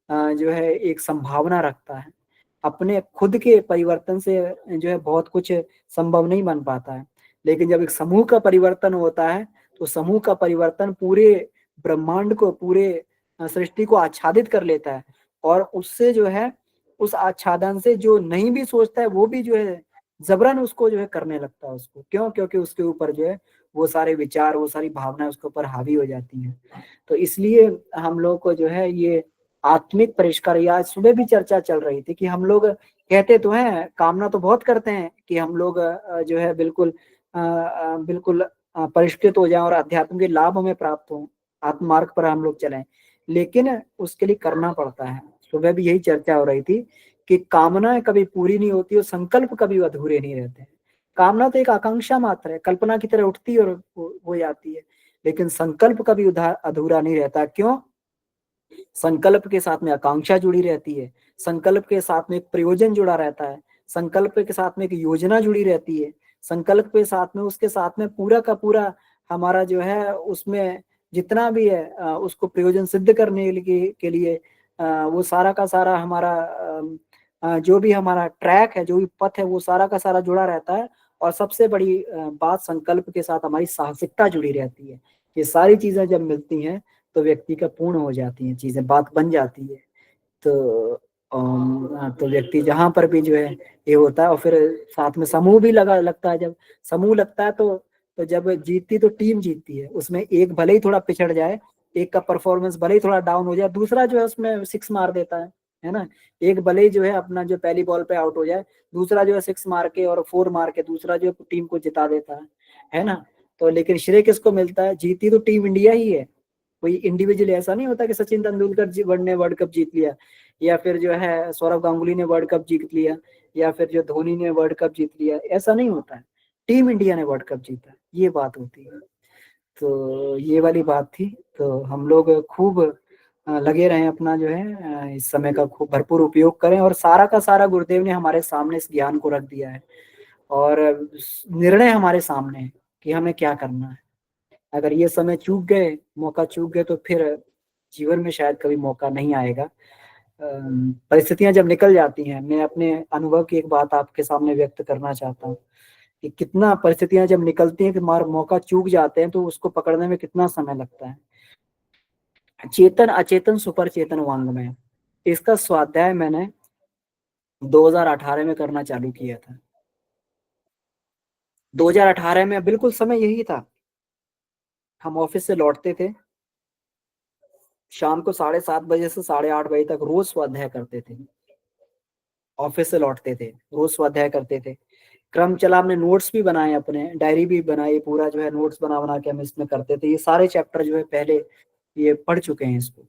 जो है एक संभावना रखता है। अपने खुद के परिवर्तन से जो है बहुत कुछ संभव नहीं बन पाता है, लेकिन जब एक समूह का परिवर्तन होता है, तो समूह का परिवर्तन पूरे ब्रह्मांड को, पूरे सृष्टि को आच्छादित कर लेता है। और उससे जो है, उस आच्छादन से जो नहीं भी सोचता है वो भी जो है जबरन उसको जो है करने लगता है उसको। क्यों? क्योंकि उसके ऊपर जो है वो सारे विचार, वो सारी भावनाएं उसके ऊपर हावी हो जाती हैं। तो इसलिए हम लोग को जो है ये आत्मिक परिष्कार, या आज सुबह भी चर्चा चल रही थी कि हम लोग कहते तो हैं, कामना तो बहुत करते हैं कि हम लोग जो है बिल्कुल परिष्कृत हो जाएं और अध्यात्म के लाभ हमें प्राप्त हो, आत्म मार्ग पर हम लोग चलें, लेकिन उसके लिए करना पड़ता है। सुबह भी यही चर्चा हो रही थी कि कामनाएं कभी पूरी नहीं होती और संकल्प कभी अधूरे नहीं रहते। कामना तो एक आकांक्षा मात्र है, कल्पना की तरह उठती और हो जाती है, लेकिन संकल्प कभी अधूरा नहीं रहता। क्यों? संकल्प के साथ में आकांक्षा जुड़ी रहती है, संकल्प के साथ में एक प्रयोजन जुड़ा रहता है, संकल्प के साथ में एक योजना जुड़ी रहती है, संकल्प के साथ में, उसके साथ में पूरा का पूरा हमारा जो है उसमें जितना भी है उसको प्रयोजन सिद्ध करने के लिए वो सारा का सारा हमारा जो भी हमारा ट्रैक है, जो भी पथ है, वो सारा का सारा जुड़ा रहता है। और सबसे बड़ी बात, संकल्प के साथ हमारी साहसिकता जुड़ी रहती है। ये सारी चीजें जब मिलती हैं तो व्यक्ति का पूर्ण हो जाती हैं चीजें, बात बन जाती है। तो तो व्यक्ति जहां पर भी जो है ये होता है। और फिर साथ में समूह भी लगता है। जब समूह लगता है तो जब जीतती तो टीम जीतती है। उसमें एक भले ही थोड़ा पिछड़ जाए, एक का परफॉर्मेंस भले ही थोड़ा डाउन हो जाए, दूसरा जो है उसमें 6 मार देता है ना। एक भले ही जो है अपना जो पहली बॉल पे आउट हो जाए, दूसरा जो है 6 मार के और 4 मार के दूसरा जो है टीम को जिता देता है ना। तो लेकिन श्रेय किसको मिलता है? जीती तो टीम इंडिया ही है। कोई इंडिविजुअल ऐसा नहीं होता कि सचिन तेंदुलकर जी ने वर्ल्ड कप जीत लिया, या फिर जो है सौरव गांगुली ने वर्ल्ड कप जीत लिया, या फिर जो धोनी ने वर्ल्ड कप जीत लिया। ऐसा नहीं होता है, टीम इंडिया ने वर्ल्ड कप जीता, ये बात होती है। तो ये वाली बात थी। तो हम लोग खूब लगे रहे अपना जो है इस समय का खूब भरपूर उपयोग करें, और सारा का सारा गुरुदेव ने हमारे सामने इस ज्ञान को रख दिया है, और निर्णय हमारे सामने है कि हमें क्या करना है। अगर ये समय चूक गए, मौका चूक गए, तो फिर जीवन में शायद कभी मौका नहीं आएगा। परिस्थितियां जब निकल जाती हैं, मैं अपने अनुभव की एक बात आपके सामने व्यक्त करना चाहता हूँ कि कितना परिस्थितियां जब निकलती हैं कि मार मौका चूक जाते हैं, तो उसको पकड़ने में कितना समय लगता है। चेतन अचेतन सुपर चेतन वांग्मय, इसका स्वाध्याय मैंने 2018 में करना चालू किया था। 2018 में बिल्कुल समय यही था हम ऑफिस से लौटते थे, शाम को 7:30 बजे से 8:30 बजे तक रोज स्वाध्याय करते थे। ऑफिस से लौटते थे, रोज स्वाध्याय करते थे। क्रम चला, हमने नोट्स भी बनाए, अपने डायरी भी बनाई, पूरा जो है नोट्स बना बना के हम इसमें करते थे। ये सारे चैप्टर जो है पहले ये पढ़ चुके हैं इसको,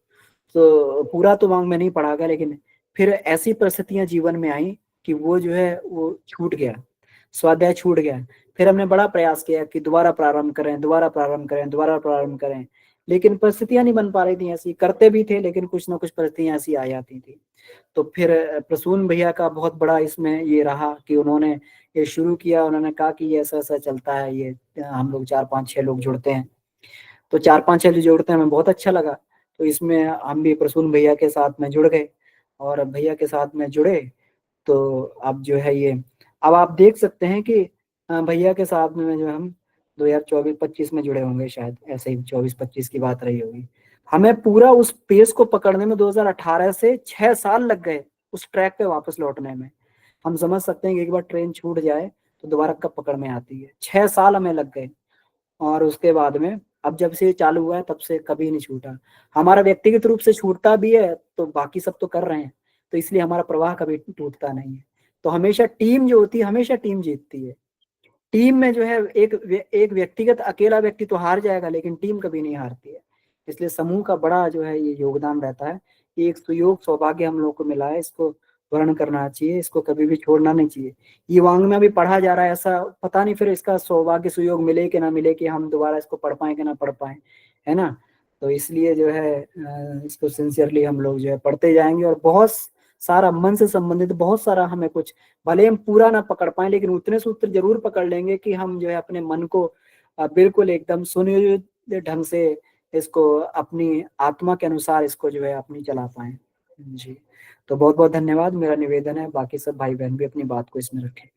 तो पूरा तो वांग में नहीं पढ़ा गया, लेकिन फिर ऐसी परिस्थितियां जीवन में आई कि वो जो है वो छूट गया, स्वाध्याय छूट गया। फिर हमने बड़ा प्रयास किया कि दोबारा प्रारंभ करें, दोबारा प्रारंभ करें, दोबारा प्रारंभ करें, लेकिन परिस्थितियां नहीं बन पा रही थी ऐसी। करते भी थे लेकिन कुछ ना कुछ परिस्थितियां ऐसी आ जाती थी। तो फिर प्रसून भैया का बहुत बड़ा इसमें ये रहा कि उन्होंने ये शुरू किया। उन्होंने कहा कि ये ऐसा ऐसा चलता है, ये हम लोग 4-5-6 लोग जुड़ते हैं। तो 4-5-6 जो जोड़ते हैं, हमें बहुत अच्छा लगा। तो इसमें हम भी प्रसून भैया के साथ में जुड़ गए, और भैया के साथ में जुड़े तो अब जो है ये, अब आप देख सकते हैं कि भैया के साथ में जो हम 2024-25 में जुड़े होंगे, शायद ऐसे ही 24-25 की बात रही होगी। हमें पूरा उस पेस को पकड़ने में 2018 से 6 साल लग गए, उस ट्रैक पे वापस लौटने में। हम समझ सकते हैं कि एक बार ट्रेन छूट जाए तो दोबारा कब पकड़ में आती है। 6 साल हमें लग गए, और उसके बाद में अब जब से ये चालू हुआ है तब से कभी नहीं छूटा। हमारा व्यक्तिगत रूप से छूटता भी है तो बाकी सब तो कर रहे हैं, तो इसलिए हमारा प्रवाह कभी टूटता नहीं है। तो हमेशा टीम जो होती है, हमेशा टीम जीतती है। टीम में जो है एक व्यक्तिगत अकेला व्यक्ति तो हार जाएगा, लेकिन टीम कभी नहीं हारती है। इसलिए समूह का बड़ा जो है ये योगदान रहता है। ये एक सुयोग सौभाग्य हम लोग को मिला है, इसको वर्ण करना चाहिए, इसको कभी भी छोड़ना नहीं चाहिए। ये वांग में भी पढ़ा जा रहा है, ऐसा पता नहीं फिर इसका सौभाग्य सुयोग मिले कि ना मिले, कि हम दोबारा इसको पढ़ पाए कि ना पढ़ पाए, है ना। तो इसलिए जो है इसको सिंसियरली हम लोग जो है पढ़ते जाएंगे, और बहुत सारा मन से संबंधित बहुत सारा हमें कुछ, भले हम पूरा ना पकड़ पाए लेकिन उतने सूत्र जरूर पकड़ लेंगे कि हम जो है अपने मन को बिल्कुल एकदम सुनियोजित ढंग से इसको अपनी आत्मा के अनुसार इसको जो है अपनी चला पाए। जी, तो बहुत बहुत धन्यवाद। मेरा निवेदन है बाकी सब भाई बहन भी अपनी बात को इसमें रखेंगे।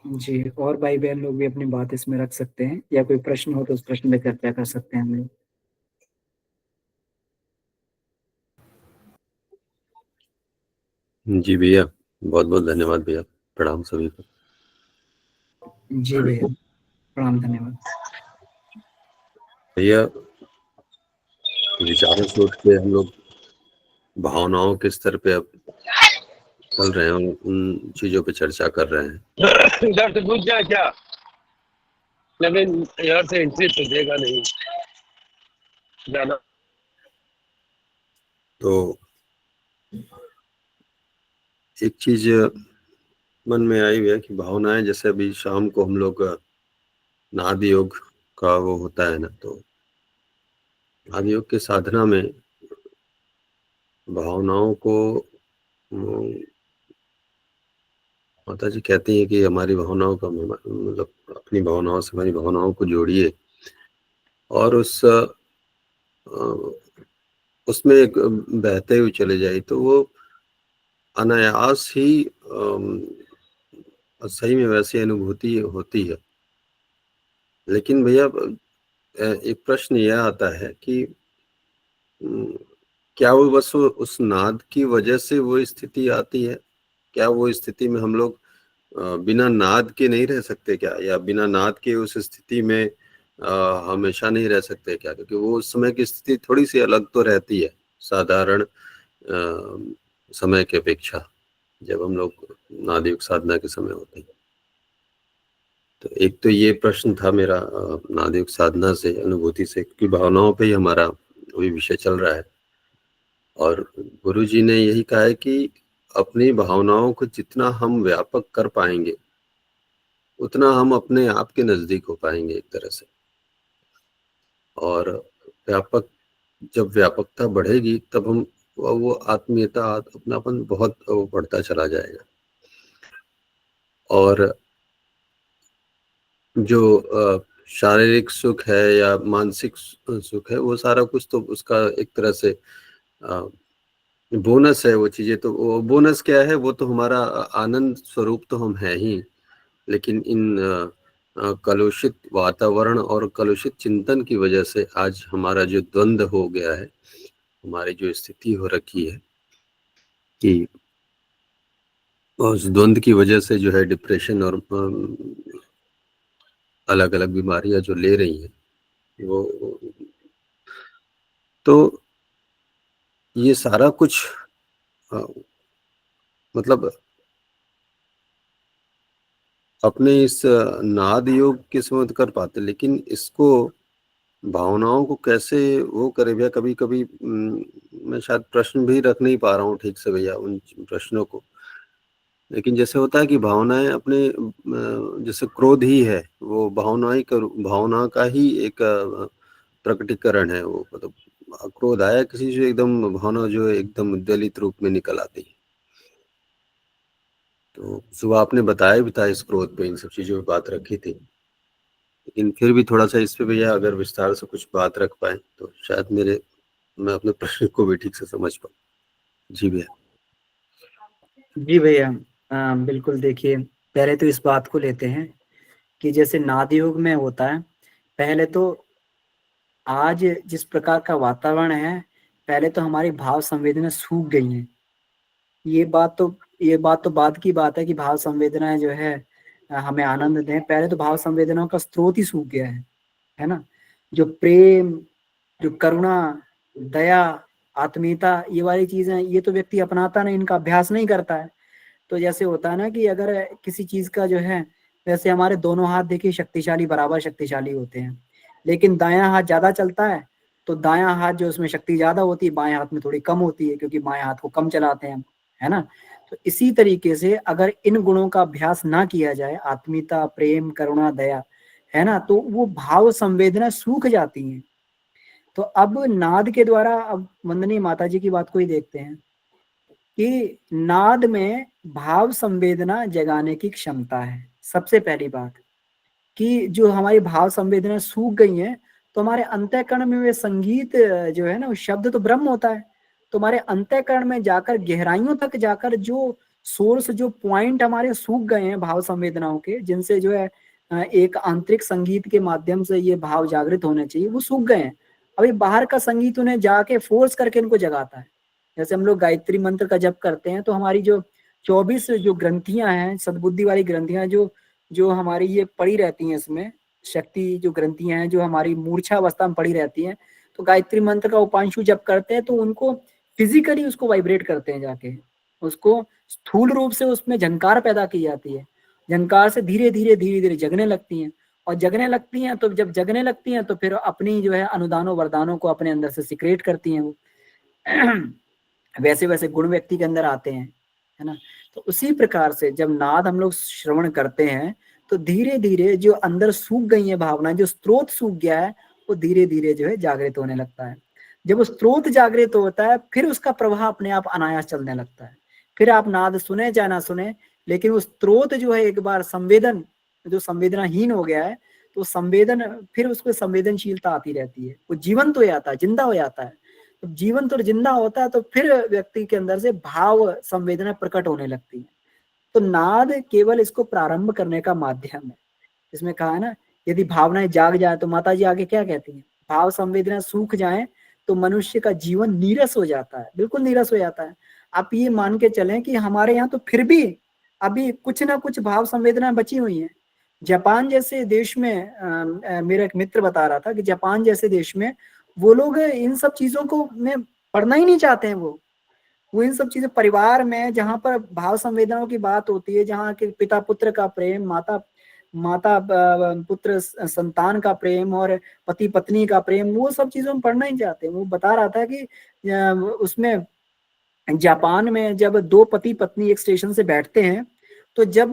जी, और भाई बहन लोग भी अपनी बात इसमें रख सकते हैं, या कोई प्रश्न हो तो उस प्रश्न पे चर्चा कर सकते हैं हम लोग। जी भैया, बहुत बहुत धन्यवाद भैया। प्रणाम सभी को। जी भैया, प्रणाम, धन्यवाद भैया, विचारों से उठ के हम लोग भावनाओं के स्तर पे अब चल रहे हैं, उन चीजों पे चर्चा कर रहे हैं। इधर से घुस जाए क्या, लेकिन इधर से एंट्री तो देगा नहीं जाना। तो एक चीज मन में आई हुई है कि भावनाएं, जैसे अभी शाम को हम लोग नाद योग का वो होता है ना, तो नाद योग की साधना में भावनाओं को माता जी कहती है कि हमारी भावनाओं का मतलब अपनी भावनाओं से हमारी भावनाओं को जोड़िए, और उसमें एक बहते हुए चले जाए, तो वो अनायास ही सही में वैसी अनुभूति होती है। लेकिन भैया एक प्रश्न यह आता है कि क्या वो बस उस नाद की वजह से वो स्थिति आती है? क्या वो स्थिति में हम लोग बिना नाद के नहीं रह सकते क्या, या बिना नाद के उस स्थिति में हमेशा नहीं रह सकते क्या? क्योंकि वो उस समय की स्थिति थोड़ी सी अलग तो रहती है साधारण समय के अपेक्षा, जब हम लोग नादयुग साधना के समय होते हैं। तो एक तो ये प्रश्न था मेरा नादयुग साधना से, अनुभूति से, क्योंकि भावनाओं पे ही हमारा वही विषय चल रहा है। और गुरु जी ने यही कहा है कि अपनी भावनाओं को जितना हम व्यापक कर पाएंगे उतना हम अपने आप के नजदीक हो पाएंगे एक तरह से। और व्यापक, जब व्यापकता बढ़ेगी तब हम वो आत्मीयता, अपनापन बहुत बढ़ता चला जाएगा। और जो शारीरिक सुख है या मानसिक सुख है, वो सारा कुछ तो उसका एक तरह से बोनस है। वो चीजें तो, वो बोनस क्या है, वो तो हमारा आनंद स्वरूप तो हम है ही, लेकिन इन कलुषित वातावरण और कलुषित चिंतन की वजह से आज हमारा जो द्वंद्व हो गया है, हमारी जो स्थिति हो रखी है कि उस द्वंद्व की वजह से जो है डिप्रेशन और अलग अलग बीमारियां जो ले रही हैं वो, तो ये सारा कुछ मतलब अपने इस नाद योग के समझ कर पाते, लेकिन इसको भावनाओं को कैसे वो करे भैया। कभी कभी मैं शायद प्रश्न भी रख नहीं पा रहा हूँ ठीक से भैया उन प्रश्नों को, लेकिन जैसे होता है कि भावनाएं अपने जैसे क्रोध ही है, वो भावना का ही एक प्रकटीकरण है। वो मतलब क्रोध आया किसी से, एकदम भावना जो है एकदम उद्वेलित रूप में निकल आती है। तो सुबह आपने बताया भी था इस क्रोध पे, इन सब चीजों पे बात रखी थी, लेकिन फिर भी थोड़ा सा इस पे भैया अगर विस्तार से कुछ बात रख पाए तो शायद मैं अपने प्रश्न को भी ठीक से समझ पाऊँ। जी भैया। जी भैया, बिल्कुल। देखिए, पहले तो इस बात को लेते हैं कि जैसे नाद योग में होता है, पहले तो आज जिस प्रकार का वातावरण है, पहले तो हमारी भाव संवेदना सूख गई हैं। ये बात तो बाद की बात है कि भाव संवेदनाएं जो है हमें आनंद दें। पहले तो भाव संवेदनाओं का स्रोत ही सूख गया है ना। जो प्रेम, जो करुणा, दया, आत्मीयता, ये वाली चीजें, ये तो व्यक्ति अपनाता नहीं, इनका अभ्यास नहीं करता है। तो जैसे होता है ना कि अगर किसी चीज का जो है, वैसे हमारे दोनों हाथ देखिए शक्तिशाली, बराबर शक्तिशाली होते हैं, लेकिन दायां हाथ ज्यादा चलता है तो दायां हाथ जो उसमें शक्ति ज्यादा होती है, बाएं हाथ में थोड़ी कम होती है, क्योंकि बाएं हाथ को कम चलाते हैं हम, है ना। तो इसी तरीके से अगर इन गुणों का अभ्यास ना किया जाए, आत्मीयता, प्रेम, करुणा, दया, है ना, तो वो भाव संवेदना सूख जाती हैं। तो अब नाद के द्वारा, अब वंदनीय माता जी की बात को ही देखते हैं कि नाद में भाव संवेदना जगाने की क्षमता है। सबसे पहली बात कि जो हमारी भाव संवेदना सूख गई हैं, तो हमारे अंतःकरण में वे संगीत जो है ना, शब्द तो ब्रह्म होता है, तो हमारे अंतःकरण में जाकर, गहराइयों तक जाकर, जो सोर्स, जो पॉइंट हमारे सूख गए हैं भाव संवेदनाओं के, जिनसे जो है एक आंतरिक संगीत के माध्यम से ये भाव जागृत होने चाहिए, वो सूख गए हैं। अभी बाहर का संगीत उन्हें जाके फोर्स करके इनको जगाता है। जैसे हम लोग गायत्री मंत्र का जप करते हैं, तो हमारी जो 24 जो ग्रंथियां हैं, सद्बुद्धि वाली ग्रंथियां, जो हमारी ये पड़ी रहती हैं, इसमें शक्ति जो ग्रंथियां हैं जो हमारी मूर्छा अवस्था में पड़ी रहती हैं, तो गायत्री मंत्र का उपांशु जप करते हैं तो उनको फिजिकली उसको वाइब्रेट करते हैं जाके, उसको स्थूल रूप से उसमें झंकार पैदा की जाती है। झंकार से धीरे धीरे जगने लगती हैं, और जगने लगती हैं तो जब जगने लगती हैं तो फिर अपनी जो है अनुदानों वरदानों को अपने अंदर से सिक्रेट करती हैं वो। वैसे वैसे गुण व्यक्ति के अंदर आते हैं, है ना। तो उसी प्रकार से जब नाद हम लोग श्रवण करते हैं, तो धीरे धीरे जो अंदर सूख गई है भावना, जो स्रोत सूख गया है, वो धीरे धीरे जो है जागृत होने लगता है। जब वो स्रोत जागृत होता है, फिर उसका प्रवाह अपने आप अनायास चलने लगता है। फिर आप नाद सुने चाहे ना सुने, लेकिन वो स्रोत जो है, एक बार संवेदन, जो संवेदनाहीन हो गया है, तो संवेदन, फिर उसको संवेदनशीलता आती रहती है, वो जीवंत हो जाता है, जिंदा हो जाता है। तो जीवन तो जिंदा होता है, तो फिर व्यक्ति के अंदर से भाव संवेदना प्रकट होने लगती है। तो नाद केवल इसको प्रारंभ करने का माध्यम है। इसमें कहा है ना, यदि भावनाएं जाग जाए, तो माता जी आगे क्या कहती हैं, भाव संवेदना सूख जाए तो मनुष्य का जीवन नीरस हो जाता है, बिल्कुल नीरस हो जाता है। आप ये मान के चलें कि हमारे यहाँ तो फिर भी अभी कुछ ना कुछ भाव संवेदना बची हुई है। जापान जैसे देश में मेरा एक मित्र बता रहा था कि जापान जैसे देश में वो लोग इन सब चीजों को में पढ़ना ही नहीं चाहते हैं। वो इन सब चीजें, परिवार में जहाँ पर भाव संवेदनाओं की बात होती है, जहाँ के पिता पुत्र का प्रेम, माता माता पुत्र संतान का प्रेम, और पति पत्नी का प्रेम, वो सब चीजों में पढ़ना ही चाहते हैं। वो बता रहा था कि उसमें जापान में जब दो पति पत्नी एक स्टेशन से बैठते हैं, तो जब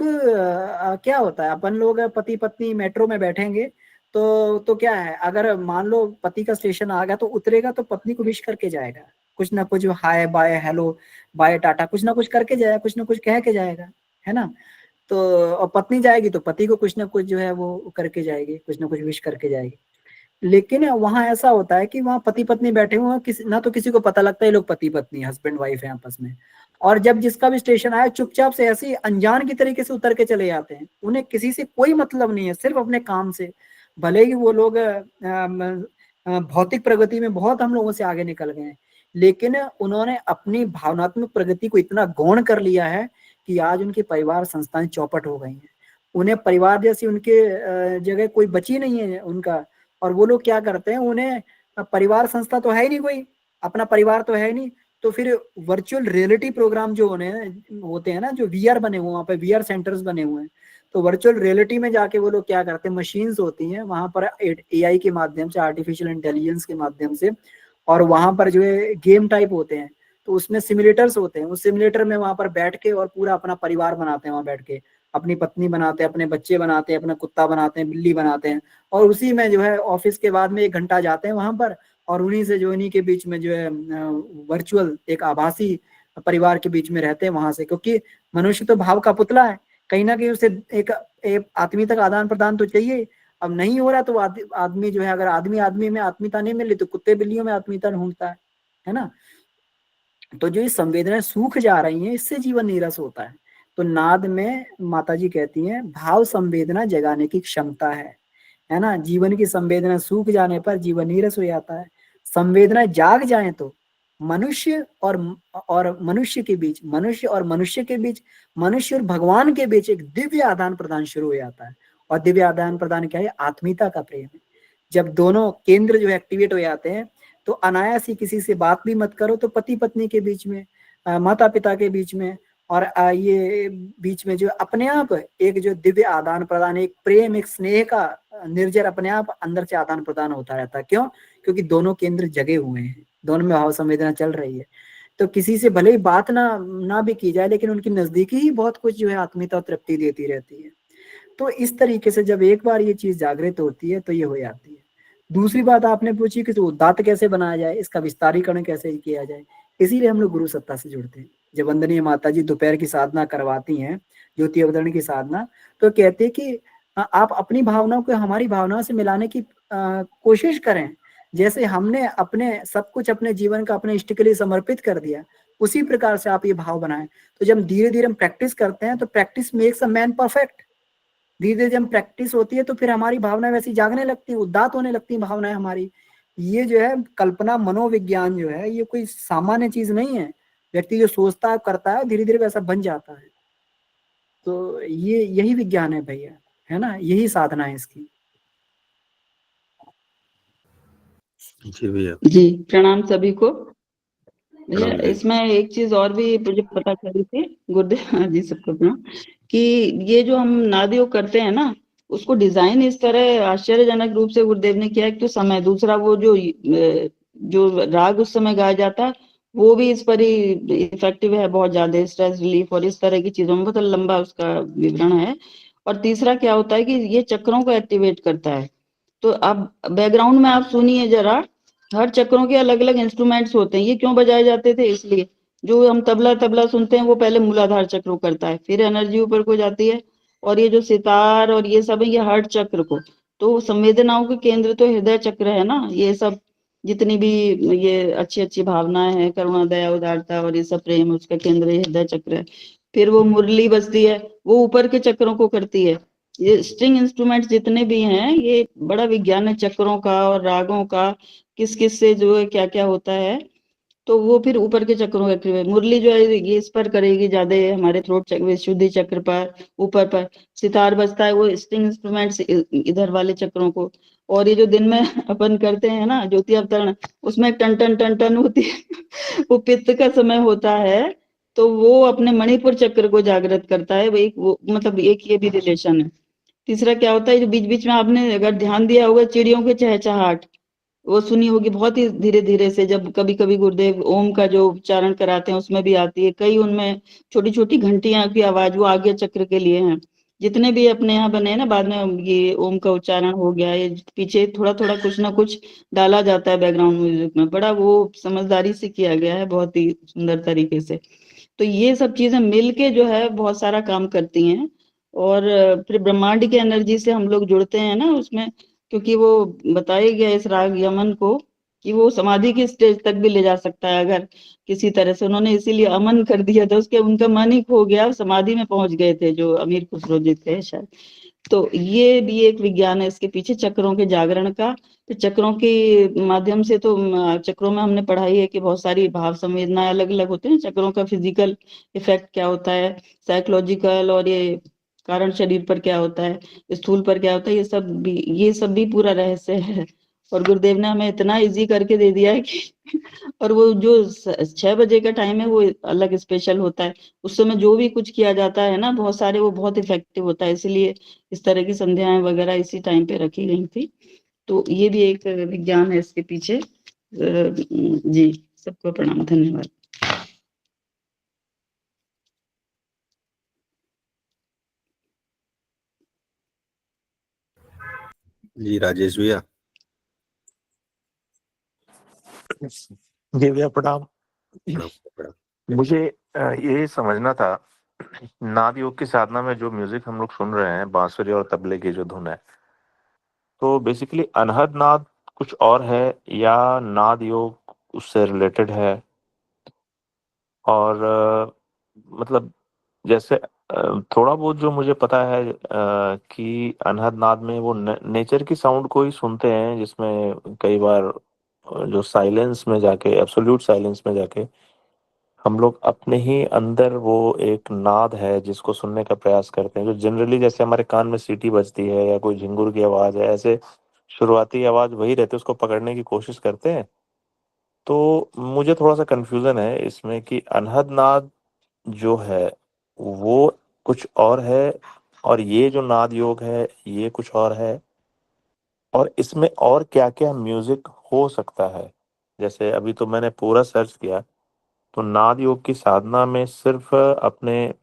क्या होता है, अपन लोग पति पत्नी मेट्रो में बैठेंगे तो क्या है, अगर मान लो पति का स्टेशन आ गया तो उतरेगा तो पत्नी को विश करके जाएगा, कुछ ना कुछ, hi bye hello bye tata, कुछ ना कुछ करके जाएगा, कुछ ना कुछ कह के जाएगा, है ना। तो और पत्नी जाएगी तो पति को कुछ ना कुछ जो है वो करके जाएगी, कुछ ना कुछ विश करके जाएगी। लेकिन वहां ऐसा होता है कि वहां पति पत्नी बैठे हुए हैं, किसी ना तो किसी को पता लगता है ये लोग पति पत्नी हस्बैंड वाइफ है आपस में, और जब जिसका भी स्टेशन आया चुपचाप से ऐसे ही अनजान की तरीके से उतर के चले जाते हैं, उन्हें किसी से कोई मतलब नहीं है, सिर्फ अपने काम से। भले ही वो लोग भौतिक प्रगति में बहुत हम लोगों से आगे निकल गए हैं, लेकिन उन्होंने अपनी भावनात्मक प्रगति को इतना गौण कर लिया है कि आज उनकी परिवार संस्थाएं चौपट हो गई हैं। उन्हें परिवार जैसी उनके जगह कोई बची नहीं है उनका। और वो लोग क्या करते हैं, उन्हें परिवार संस्था तो है ही नहीं, कोई अपना परिवार तो है ही नहीं, तो फिर वर्चुअल रियलिटी प्रोग्राम जो होते हैं ना, जो वीआर बने हुए, वहाँ पे वीआर सेंटर्स बने हुए हैं, तो वर्चुअल रियलिटी में जाके वो लोग क्या करते हैं, मशीन्स होती हैं वहां पर एआई के माध्यम से, आर्टिफिशियल इंटेलिजेंस के माध्यम से, और वहां पर जो है गेम टाइप होते हैं, तो उसमें सिमुलेटर्स होते हैं, उस सिमुलेटर में वहां पर बैठ के और पूरा अपना परिवार बनाते हैं, वहां बैठ के अपनी पत्नी बनाते हैं, अपने बच्चे बनाते हैं, अपना कुत्ता बनाते हैं, बिल्ली बनाते हैं, और उसी में जो है ऑफिस के बाद में 1 घंटा जाते हैं वहां पर, और उन्हीं से जो इन्हीं के बीच में जो है वर्चुअल एक आभासी परिवार के बीच में रहते हैं वहां से। क्योंकि मनुष्य तो भाव का पुतला है, कहीं ना कहीं उसे एक आत्मीयता का आदान प्रदान तो चाहिए। अब नहीं हो रहा तो आदमी जो है, अगर आदमी आदमी में आत्मीयता नहीं मिली तो कुत्ते बिल्लियों में आत्मीयता ढूंढता है ना। तो जो ये संवेदनाएं सूख जा रही हैं, इससे जीवन नीरस होता है। तो नाद में माता जी कहती हैं भाव संवेदना जगाने की क्षमता है ना। जीवन की संवेदना सूख जाने पर जीवन नीरस हो जाता है। संवेदना जाग जाए तो मनुष्य और मनुष्य के बीच, मनुष्य और मनुष्य के बीच, मनुष्य और भगवान के बीच एक दिव्य आदान प्रदान शुरू हो जाता है। और दिव्य आदान प्रदान क्या है, आत्मीयता का प्रेम है। जब दोनों केंद्र जो एक्टिवेट हो जाते हैं तो अनायास ही, किसी से बात भी मत करो तो पति पत्नी के बीच में, माता पिता के बीच में, और ये बीच में जो अपने आप एक जो दिव्य आदान प्रदान, एक प्रेम, एक स्नेह का निर्जर अपने आप अंदर से आदान प्रदान होता रहता है। क्यों? क्योंकि दोनों केंद्र जगे हुए हैं, दोनों में भाव संवेदना चल रही है। तो किसी से भले ही बात ना भी की जाए, लेकिन उनकी नजदीकी ही बहुत कुछ जो है आत्मीयता और तृप्ति देती रहती है। तो इस तरीके से जब एक बार ये चीज जागृत होती है तो ये हो जाती है। दूसरी बात आपने पूछी कि तो दांत कैसे बनाया जाए, इसका विस्तारीकरण कैसे किया जाए। इसीलिए हम लोग गुरु सत्ता से जुड़ते हैं। जब वंदनीय माता जी दोपहर की साधना करवाती हैं, ज्योति अवतरण की साधना, तो कहते हैं कि आप अपनी भावनाओं को हमारी भावनाओं से मिलाने की कोशिश करें। जैसे हमने अपने सब कुछ, अपने जीवन का अपने इष्ट के लिए समर्पित कर दिया, उसी प्रकार से आप ये भाव बनाएं। तो जब धीरे धीरे हम प्रैक्टिस करते हैं तो practice makes a man perfect. धीरे धीरे जब प्रैक्टिस होती है तो फिर हमारी भावनाएं वैसी जागने लगती है, उदात होने लगती है भावनाएं हमारी। ये जो है कल्पना मनोविज्ञान जो है, ये कोई सामान्य चीज नहीं है। व्यक्ति जो सोचता है करता है, धीरे धीरे वैसा बन जाता है। तो ये यही विज्ञान है भैया, है ना, यही साधना है इसकी। जी भैया। जी प्रणाम सभी को। भैया इसमें एक चीज और भी मुझे पता चली थी, गुरुदेव जी सबको प्रणाम, कि ये जो हम नाद योग करते हैं ना, उसको डिजाइन इस तरह आश्चर्यजनक रूप से गुरुदेव ने किया है। तो समय दूसरा वो जो राग उस समय गाया जाता है वो भी इस पर ही इफेक्टिव है, बहुत ज्यादा स्ट्रेस रिलीफ और इस तरह की चीजों में, बहुत लंबा उसका विवरण है। और तीसरा क्या होता है कि ये चक्रों को एक्टिवेट करता है। तो अब बैकग्राउंड में आप सुनिए जरा, हर चक्रों के अलग अलग इंस्ट्रूमेंट्स होते हैं। ये क्यों बजाए जाते थे? इसलिए जो हम तबला सुनते हैं वो पहले मूलाधार चक्र को करता है, फिर एनर्जी ऊपर को जाती है, और ये जो सितार और ये सब है ये हार्ट चक्र को। तो संवेदनाओं के केंद्र तो हृदय चक्र है ना। ये सब जितनी भी ये अच्छी अच्छी भावनाएं हैं, करुणा दया उदारता और ये सब प्रेम, उसका केंद्र हृदय चक्र है। फिर वो मुरली बजती है, वो ऊपर के चक्रों को करती है। ये स्ट्रिंग इंस्ट्रूमेंट जितने भी हैं, ये बड़ा विज्ञान है चक्रों का और रागों का, किस किस से जो है क्या क्या होता है। तो वो फिर ऊपर के चक्रों का, मुरली जो है ये इस पर करेगी ज्यादा, हमारे थ्रोट चक्र, शुद्धि चक्र पर, ऊपर पर। सितार बजता है वो स्ट्रिंग इंस्ट्रूमेंट्स इधर वाले चक्रों को। और ये जो दिन में अपन करते हैं ना ज्योति अवतरण, उसमें टन टन टन टन होती है वो पित्त का समय होता है, तो वो अपने मणिपुर चक्र को जागृत करता है। वो मतलब एक ये भी रिलेशन है। तीसरा क्या होता है, जो बीच बीच में आपने अगर ध्यान दिया होगा, चिड़ियों की चहचहाट वो सुनी होगी, बहुत ही धीरे धीरे से। जब कभी कभी गुरुदेव ओम का जो उच्चारण कराते हैं उसमें भी आती है, कई उनमें छोटी छोटी घंटियां की आवाज, वो आगे चक्र के लिए हैं। जितने भी अपने यहाँ बने हैं ना, बाद में ये ओम का उच्चारण हो गया, ये पीछे थोड़ा थोड़ा कुछ ना कुछ डाला जाता है बैकग्राउंड म्यूजिक में, बड़ा वो समझदारी से किया गया है, बहुत ही सुंदर तरीके से। तो ये सब चीजें मिलके जो है बहुत सारा काम करती हैं। और फिर ब्रह्मांड की एनर्जी से हम लोग जुड़ते हैं ना उसमें, क्योंकि वो बताया गया इस राग यमन को कि वो समाधि की स्टेज तक भी ले जा सकता है अगर किसी तरह से। उन्होंने इसीलिए अमन कर दिया था, उसके उनका मन ही खो गया, समाधि में पहुंच गए थे जो अमीर खुसरो जी थे शायद। तो ये भी एक विज्ञान है इसके पीछे, चक्रों के जागरण का। तो चक्रों के माध्यम से तो चक्रों में हमने पढ़ाई है कि बहुत सारी भाव संवेदनाएं अलग अलग होते हैं। चक्रों का फिजिकल इफेक्ट क्या होता है, साइकोलॉजिकल, और ये कारण शरीर पर क्या होता है, स्थूल पर क्या होता है, ये सब भी पूरा रहस्य है। और गुरुदेव ने हमें इतना इजी करके दे दिया है कि और वो जो 6 बजे का टाइम है वो अलग स्पेशल होता है। उस समय जो भी कुछ किया जाता है ना, बहुत सारे, वो बहुत इफेक्टिव होता है। इसलिए इस तरह की संध्याएं वगैरह इसी टाइम पे रखी गई थी। तो ये भी एक विज्ञान है इसके पीछे। जी, सबको प्रणाम, धन्यवाद। जी राजेश भैया। जी भैया प्रणाम। मुझे ये समझना था, नाद योग की साधना में जो म्यूजिक हम लोग सुन रहे हैं, बांसुरी और तबले की जो धुन है, तो बेसिकली अनहद नाद कुछ और है या नाद योग उससे रिलेटेड है? और मतलब जैसे थोड़ा बहुत जो मुझे पता है कि अनहद नाद में वो नेचर की साउंड को ही सुनते हैं, जिसमें कई बार जो साइलेंस में जाके, एब्सोल्यूट साइलेंस में जाके हम लोग अपने ही अंदर वो एक नाद है जिसको सुनने का प्रयास करते हैं, जो जनरली जैसे हमारे कान में सीटी बजती है या कोई झिंगुर की आवाज है, ऐसे शुरुआती आवाज वही रहती है, उसको पकड़ने की कोशिश करते हैं। तो मुझे थोड़ा सा कंफ्यूजन है इसमें कि अनहद नाद जो है वो कुछ और है, और ये जो नाद योग है ये कुछ और है, और इसमें और क्या क्या म्यूजिक हो सकता है। जैसे अभी तो मैंने पूरा सर्च किया, तो नाद योग की साधना में सिर्फ अपने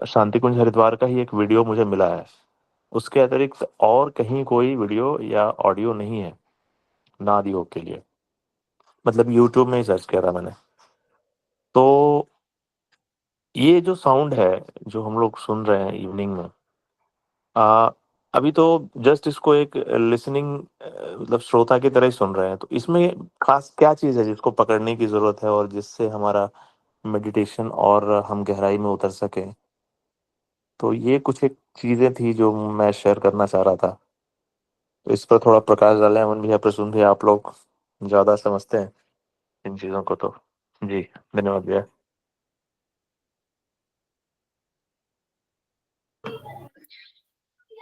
शांति कुंज हरिद्वार का ही एक वीडियो मुझे मिला है। उसके अतिरिक्त और कहीं कोई वीडियो या ऑडियो नहीं है नाद योग के लिए। मतलब यूट्यूब में ही सर्च किया था मैंने। तो ये जो साउंड है जो हम लोग सुन रहे हैं इवनिंग में, आ, अभी तो जस्ट इसको एक लिसनिंग, मतलब श्रोता की तरह ही सुन रहे हैं, तो इसमें खास क्या चीज़ है जिसको पकड़ने की ज़रूरत है और जिससे हमारा मेडिटेशन और हम गहराई में उतर सके? तो ये कुछ एक चीज़ें थी जो मैं शेयर करना चाह रहा था। तो इस पर थोड़ा प्रकाश डालें अमन भैया, प्रसून भैया, आप लोग ज़्यादा समझते हैं इन चीज़ों को। तो जी धन्यवाद भैया।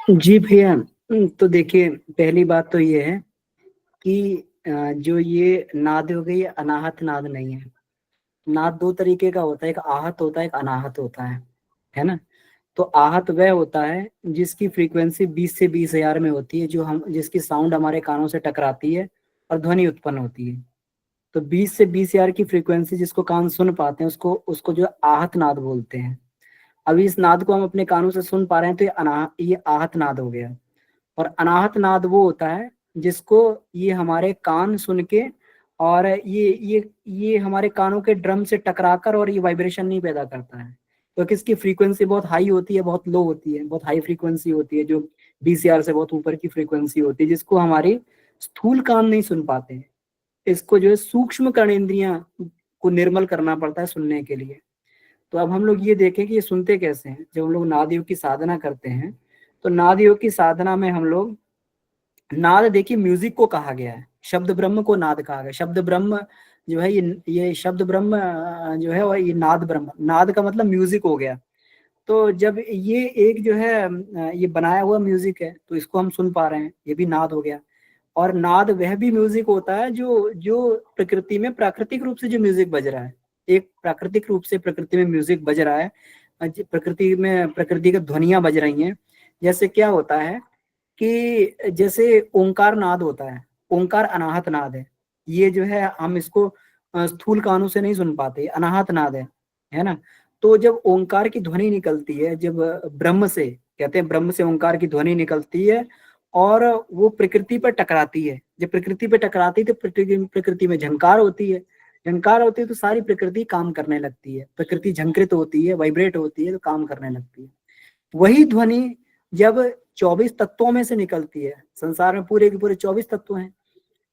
जी भैया, तो देखिए, पहली बात तो ये है कि जो ये नाद हो गई, अनाहत नाद नहीं है। नाद दो तरीके का होता है, एक आहत होता है, एक अनाहत होता है ना। तो आहत वह होता है जिसकी फ्रीक्वेंसी 20 से 20,000 में होती है, जिसकी साउंड हमारे कानों से टकराती है और ध्वनि उत्पन्न होती है। तो 20 से 20,000 की फ्रीक्वेंसी जिसको कान सुन पाते हैं, उसको उसको जो आहत नाद बोलते हैं। अभी इस नाद को हम अपने कानों से सुन पा रहे हैं, तो ये आहत नाद हो गया। और अनाहत नाद वो होता है जिसको ये हमारे कान सुन के, और ये हमारे कानों के ड्रम से टकराकर और ये वाइब्रेशन नहीं पैदा करता है, क्योंकि इसकी फ्रीक्वेंसी बहुत हाई होती है, बहुत लो होती है, बहुत हाई फ्रीक्वेंसी होती है, जो 20,000 से बहुत ऊपर की फ्रीक्वेंसी होती है, जिसको हमारी स्थूल कान नहीं सुन पाते हैं। इसको जो है सूक्ष्म कर्णेंद्रियां को निर्मल करना पड़ता है सुनने के लिए। तो अब हम लोग ये देखें कि ये सुनते कैसे हैं। जब हम लोग नाद योग की साधना करते हैं, तो नाद योग की साधना में हम लोग, नाद देखिए म्यूजिक को कहा गया है, शब्द ब्रह्म को नाद कहा गया। शब्द ब्रह्म जो है, ये शब्द ब्रह्म जो है, और ये नाद ब्रह्म, नाद का मतलब म्यूजिक हो गया। तो जब ये एक जो है ये बनाया हुआ म्यूजिक है, तो इसको हम सुन पा रहे हैं, ये भी नाद हो गया। और नाद वह भी म्यूजिक होता है जो जो प्रकृति में प्राकृतिक रूप से जो म्यूजिक बज रहा है। एक प्राकृतिक रूप से प्रकृति में म्यूजिक बज रहा है, प्रकृति में प्रकृति की ध्वनियां बज रही हैं। जैसे क्या होता है कि जैसे ओंकार नाद होता है, ओंकार अनाहत नाद है। ये जो है हम इसको स्थूल कानों से नहीं सुन पाते, अनाहत नाद है ना। तो जब ओंकार की ध्वनि निकलती है, जब ब्रह्म से, कहते हैं ब्रह्म से ओंकार की ध्वनि निकलती है और वो प्रकृति पर टकराती है, जब प्रकृति पर टकराती है तो प्रकृति में झंकार होती है। झंकार होती है तो सारी प्रकृति काम करने लगती है, प्रकृति झंकृत होती है, वाइब्रेट होती है, तो काम करने लगती है। वही ध्वनि जब 24 तत्वों में से निकलती है। संसार में पूरे के पूरे 24 तत्व हैं।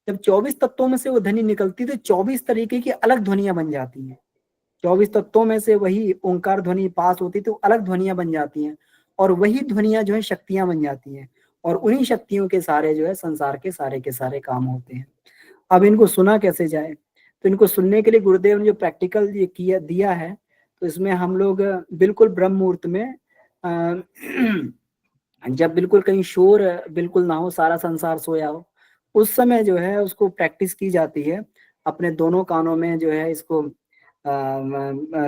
जब 24 तत्वों में से वो ध्वनि निकलती है तो 24 तरीके की अलग ध्वनियां बन जाती हैं। 24 तत्वों में से वही ओंकार ध्वनि पास होती तो अलग ध्वनियां बन जाती हैं, और वही ध्वनियां जो है शक्तियां बन जाती हैं, और उन्हीं शक्तियों के सारे जो है संसार के सारे काम होते हैं। अब इनको सुना कैसे जाए? तो इनको सुनने के लिए गुरुदेव ने जो प्रैक्टिकल ये किया दिया है, तो इसमें हम लोग बिल्कुल ब्रह्म मुहूर्त में जब बिल्कुल कहीं शोर बिल्कुल ना हो, सारा संसार सोया हो, उस समय जो है उसको प्रैक्टिस की जाती है। अपने दोनों कानों में जो है इसको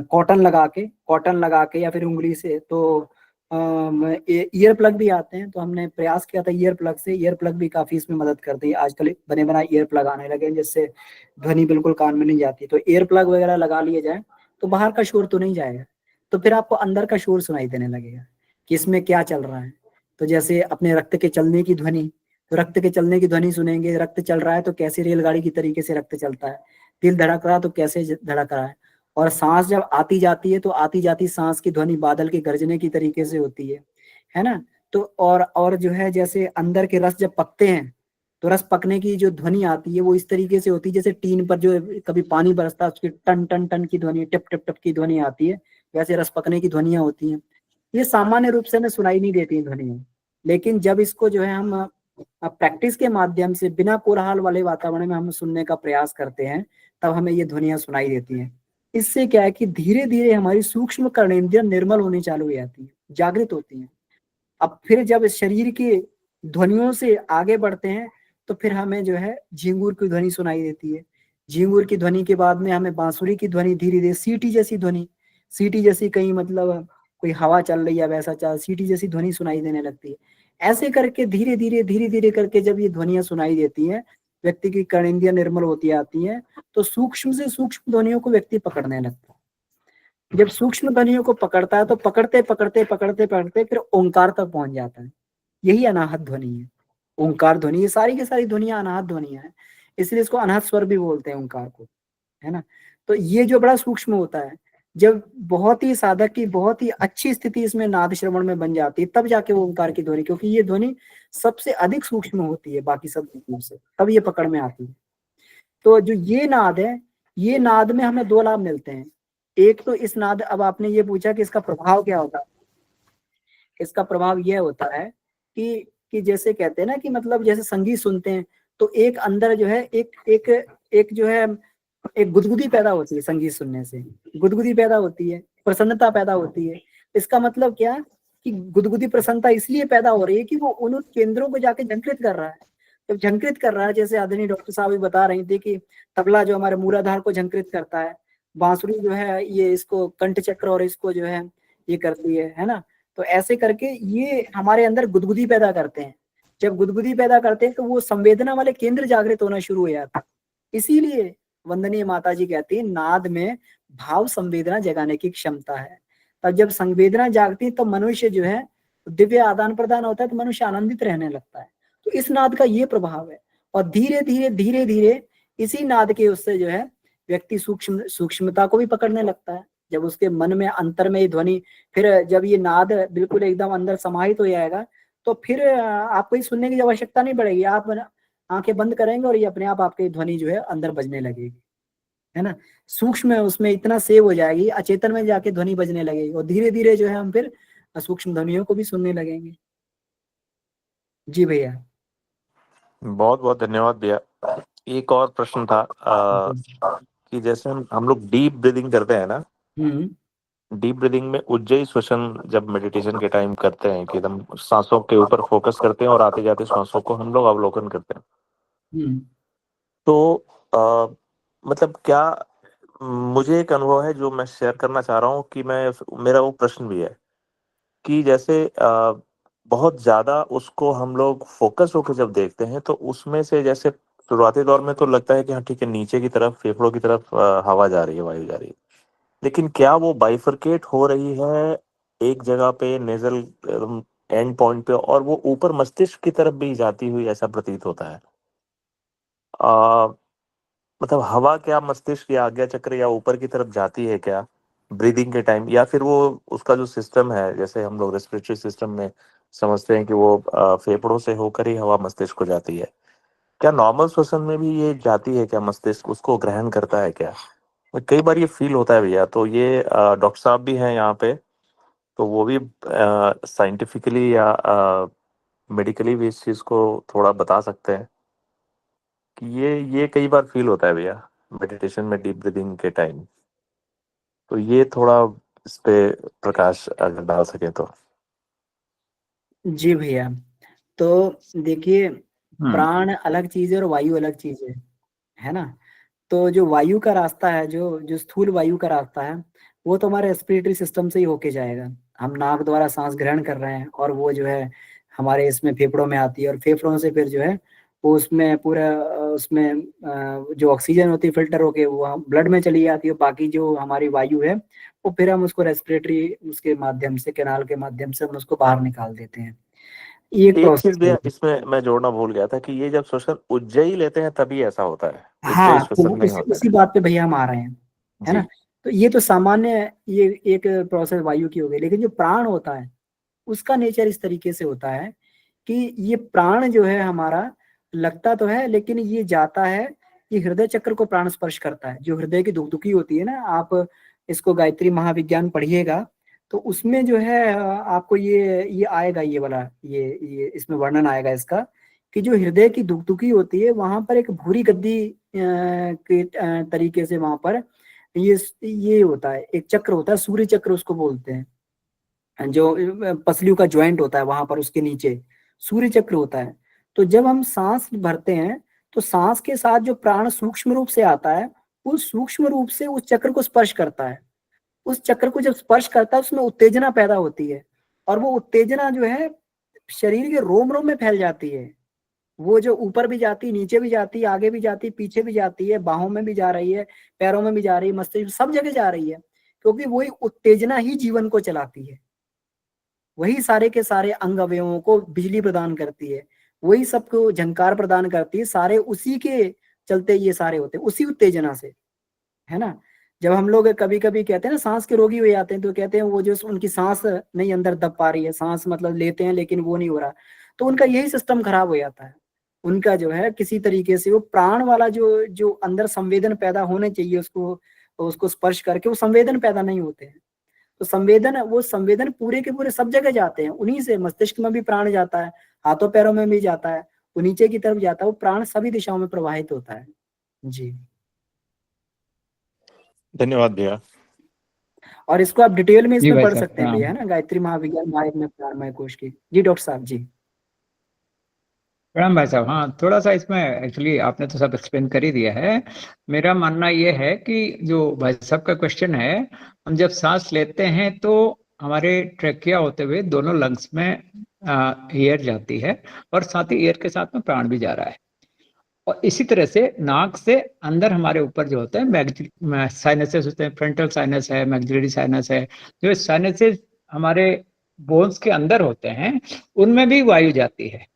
कॉटन लगा के या फिर उंगली से, तो ईयर प्लग भी आते हैं, तो हमने प्रयास किया था ईयर प्लग से। ईयर प्लग भी काफी इसमें मदद करती है। आजकल बने बनाए ईयर प्लग आने लगे हैं जिससे ध्वनि बिल्कुल कान में नहीं जाती। तो ईयर प्लग वगैरह लगा लिए जाए तो बाहर का शोर तो नहीं जाएगा, तो फिर आपको अंदर का शोर सुनाई देने लगेगा कि इसमें क्या चल रहा है। तो जैसे अपने रक्त के चलने की ध्वनि, तो रक्त के चलने की ध्वनि सुनेंगे, रक्त चल रहा है तो कैसे रेलगाड़ी की तरीके से रक्त चलता है, दिल धड़क रहा है तो कैसे धड़क रहा है, और सांस जब आती जाती है तो आती जाती सांस की ध्वनि बादल के गरजने की तरीके से होती है ना। तो और जो है जैसे अंदर के रस जब पकते हैं तो रस पकने की जो ध्वनि आती है वो इस तरीके से होती है जैसे टीन पर जो कभी पानी बरसता है उसकी टन टन टन की ध्वनि, टिप टिप टिप की ध्वनि आती है, वैसे रस पकने की ध्वनियां होती हैं। ये सामान्य रूप से हमें सुनाई नहीं देती ध्वनियां, लेकिन जब इसको जो है हम प्रैक्टिस के माध्यम से बिना कोलाहल वाले वातावरण में हम सुनने का प्रयास करते हैं, तब हमें ये ध्वनियां सुनाई देती हैं। इससे क्या है कि धीरे धीरे हमारी सूक्ष्म कर्णेंद्रियां निर्मल होनी चालू हो जाती है, जागृत होती हैं। अब फिर जब शरीर की ध्वनियों से आगे बढ़ते हैं तो फिर हमें जो है झिंगुर की ध्वनि सुनाई देती है। झिंगुर की ध्वनि के बाद में हमें बांसुरी की ध्वनि, धीरे धीरे सीटी जैसी ध्वनि, सीटी जैसी कहीं मतलब कोई हवा चल रही है वैसा चल, सीटी जैसी ध्वनि सुनाई देने लगती है। ऐसे करके धीरे धीरे करके जब ये ध्वनियां सुनाई देती हैं, व्यक्ति की कर्णेंद्रियां निर्मल होती आती हैं, तो सूक्ष्म से सूक्ष्म ध्वनियों को व्यक्ति पकड़ने लगता है। जब सूक्ष्म ध्वनियों को पकड़ता है तो पकड़ते पकड़ते फिर ओंकार तक पहुंच जाता है। यही अनाहत ध्वनि है, ओंकार ध्वनि। ये सारी की सारी ध्वनियां अनाहत ध्वनियां हैं, इसलिए इसको अनाहत स्वर भी बोलते हैं ओंकार को, है ना। तो ये जो बड़ा सूक्ष्म होता है, जब बहुत ही साधक की बहुत ही अच्छी स्थिति इसमें नाद श्रवण में बन जाती है, तब जाके वो ओंकार की ध्वनि, क्योंकि ये ध्वनि सबसे अधिक सूक्ष्म होती है बाकी सब ध्वनियों से, तब ये पकड़ में आती है। तो जो ये नाद है, ये नाद में हमें दो लाभ मिलते हैं। एक तो इस नाद, अब आपने ये पूछा कि इसका प्रभाव क्या होता है। इसका प्रभाव यह होता है कि जैसे कहते हैं ना कि मतलब जैसे संगीत सुनते हैं तो एक अंदर जो है एक जो है एक गुदगुदी पैदा होती है, संगीत सुनने से गुदगुदी पैदा होती है, प्रसन्नता पैदा होती है। इसका मतलब क्या कि गुदगुदी प्रसन्नता इसलिए पैदा हो रही है कि वो उन केंद्रों को जाके झंकृत कर रहा है। जब झंकृत कर रहा है, जैसे आदरणीय डॉक्टर साहब भी बता रही थी कि तबला जो हमारे मूलाधार को झंकृत करता है, बांसुरी जो है ये इसको कंठ चक्र और इसको जो है ये करती है ना। तो ऐसे करके ये हमारे अंदर गुदगुदी पैदा करते हैं। जब गुदगुदी पैदा करते हैं तो वो संवेदना वाले केंद्र जागृत होना शुरू हो जाता है। इसीलिए वंदनीय माता जी कहती है नाद में भाव संवेदना जगाने की क्षमता है। तब जब संवेदना जागती है तो मनुष्य जो है दिव्य आदान प्रदान होता है, तो मनुष्य आनंदित रहने लगता है। तो इस नाद का ये प्रभाव है, और धीरे धीरे इसी नाद के उससे जो है व्यक्ति सूक्ष्मता को भी पकड़ने लगता है। जब उसके मन में अंतर में ये ध्वनि, फिर जब ये नाद बिल्कुल एकदम अंदर समाहित हो जाएगा तो फिर आपको ये सुनने की आवश्यकता नहीं पड़ेगी। आप आंखें बंद करेंगे और ये अपने आप आपकी ध्वनि जो है अंदर बजने लगेगी, है ना। सूक्ष्म उसमें इतना सेव हो जाएगी, अचेतन में जाके ध्वनि बजने लगेगी, और धीरे धीरे जो है हम फिर सूक्ष्म ध्वनियों को भी सुनने लगेंगे। जी भैया। बहुत बहुत धन्यवाद भैया। एक और प्रश्न था कि जैसे हम लोग डीप ब्रीदिंग करते हैं ना, डीप ब्रीदिंग में उज्जयी श्वसन जब मेडिटेशन के टाइम करते हैं कि एकदम सांसों के ऊपर फोकस करते हैं और आते जाते सांसों को हम लोग अवलोकन करते हैं, तो मतलब क्या, मुझे एक अनुभव है जो मैं शेयर करना चाह रहा हूँ कि मेरा वो प्रश्न भी है कि जैसे बहुत ज्यादा उसको हम लोग फोकस होकर जब देखते हैं तो उसमें से जैसे शुरुआती दौर में तो लगता है कि हाँ ठीक है, नीचे की तरफ फेफड़ों की तरफ हवा जा रही है, वायु जा रही है, लेकिन क्या वो बाइफरकेट हो रही है एक जगह पे नेजल एंड पॉइंट पे, और वो ऊपर मस्तिष्क की तरफ भी जाती हुई ऐसा प्रतीत होता है। मतलब हवा क्या मस्तिष्क या आज्ञा चक्र या ऊपर की तरफ जाती है क्या ब्रीदिंग के टाइम, या फिर वो उसका जो सिस्टम है जैसे हम लोग रेस्पिरेटरी सिस्टम में समझते हैं कि वो फेफड़ों से होकर ही हवा मस्तिष्क को जाती है। क्या नॉर्मल श्वसन में भी ये जाती है क्या, मस्तिष्क उसको ग्रहण करता है क्या? कई बार ये फील होता है भैया। तो ये डॉक्टर साहब भी हैं यहाँ पे, तो वो भी साइंटिफिकली या मेडिकली भी इस चीज को थोड़ा बता सकते हैं कि ये कई बार फील होता है भैया मेडिटेशन में, डीप ब्रीदिंग के टाइम। तो ये थोड़ा इस पे प्रकाश अगर डाल सके तो। जी भैया, तो देखिए, हम्म प्राण अलग चीज है और वायु अलग चीज है ना। तो जो वायु का रास्ता है, जो जो स्थूल वायु का रास्ता है, वो तो हमारे रेस्पिरेटरी सिस्टम से ही होके जाएगा। हम नाक द्वारा सांस ग्रहण कर रहे हैं और वो जो है हमारे इसमें फेफड़ों में आती है, और फेफड़ों से फिर जो है वो उसमें पूरा उसमें जो ऑक्सीजन होती है फिल्टर होके वो ब्लड में चली जाती है। बाकी जो हमारी वायु है वो फिर हम उसको रेस्पिरेटरी उसके माध्यम से, कैनाल के माध्यम से हम उसको बाहर निकाल देते हैं। ये एक एक चीज प्रोसेस है। भैया इसमें मैं जोड़ना भूल गया था कि ये जब श्वसन उज्जयी लेते हैं तभी ऐसा होता है, उज्जयी हाँ, तो श्वसन नहीं उसी होता उसी है। बात पे भैया हम आ रहे है ना। जी। तो ये तो सामान्य, ये एक प्रोसेस वायु की हो गई, लेकिन जो प्राण होता है उसका नेचर इस तरीके से होता है कि ये प्राण जो है हमारा लगता तो है, लेकिन ये जाता है, ये हृदय चक्र को प्राण स्पर्श करता है। जो हृदय की दुखदुकी होती है ना, आप इसको गायत्री महाविज्ञान पढ़िएगा तो उसमें जो है आपको ये आएगा, ये वाला ये इसमें वर्णन आएगा इसका, कि जो हृदय की दुखदुकी होती है वहां पर एक भूरी गद्दी के तरीके से वहां पर ये होता है, एक चक्र होता है, सूर्य चक्र उसको बोलते हैं। जो पसलियों का ज्वाइंट होता है वहां पर उसके नीचे सूर्य चक्र होता है। तो जब हम सांस भरते हैं तो सांस के साथ जो प्राण सूक्ष्म रूप से आता है, वो सूक्ष्म रूप से उस चक्र को स्पर्श करता है। उस चक्र को जब स्पर्श करता है उसमें उत्तेजना पैदा होती है, और वो उत्तेजना जो है शरीर के रोम रोम में फैल जाती है। वो जो ऊपर भी जाती है, नीचे भी जाती है, आगे भी जाती है, पीछे भी जाती है, बाहों में भी जा रही है, पैरों में भी जा रही है, मस्तिष्क सब जगह जा रही है, क्योंकि वही उत्तेजना ही जीवन को चलाती है। वही सारे के सारे अंग अवयवों को बिजली प्रदान करती है, वही सबको झंकार प्रदान करती है। सारे उसी के चलते ये सारे होते हैं, उसी उत्तेजना से, है ना। जब हम लोग कभी कभी कहते हैं ना सांस के रोगी हो जाते हैं, तो कहते हैं वो जो उनकी सांस नहीं अंदर दब पा रही है, सांस मतलब लेते हैं लेकिन वो नहीं हो रहा, तो उनका यही सिस्टम खराब हो जाता है। उनका जो है किसी तरीके से वो प्राण वाला जो जो अंदर संवेदन पैदा होने चाहिए उसको उसको स्पर्श करके वो संवेदन पैदा नहीं होते हैं। तो संवेदन, वो संवेदन पूरे के पूरे सब जगह जाते हैं, उन्हीं से मस्तिष्क में भी प्राण जाता है, हाथों पैरों में भी जाता है, वो नीचे की तरफ जाता है, वो प्राण सभी दिशाओं में प्रवाहित होता है। जी। धन्यवाद भैया। और इसको आप डिटेल में जी इसमें भाई पढ़ साहब सकते हैं भैया, है प्रणाम। ना, गायत्री महाविज्ञान भारत में प्राणमय कोश की। जी डॉक्टर साहब जी। प्रणाम भाई साहब। हाँ, थोड़ा सा इसमें एक्चुअली आपने तो सब एक्सप्लेन कर ही दिया है। मेरा मानना ये है कि जो भाई साहब का क्वेश्चन है, हम जब सांस लेते हैं तो हमारे ट्रेकिया होते हुए दोनों लंग्स में एयर जाती है, और साथ ही एयर के साथ में प्राण भी जा रहा है। और इसी तरह से नाक से अंदर हमारे ऊपर जो होता है साइनसेस होते हैं, फ्रंटल साइनस है, मैक्सिलरी साइनस है। जो साइनसेस हमारे बोन्स के अंदर होते हैं उनमें भी वायु जाती है,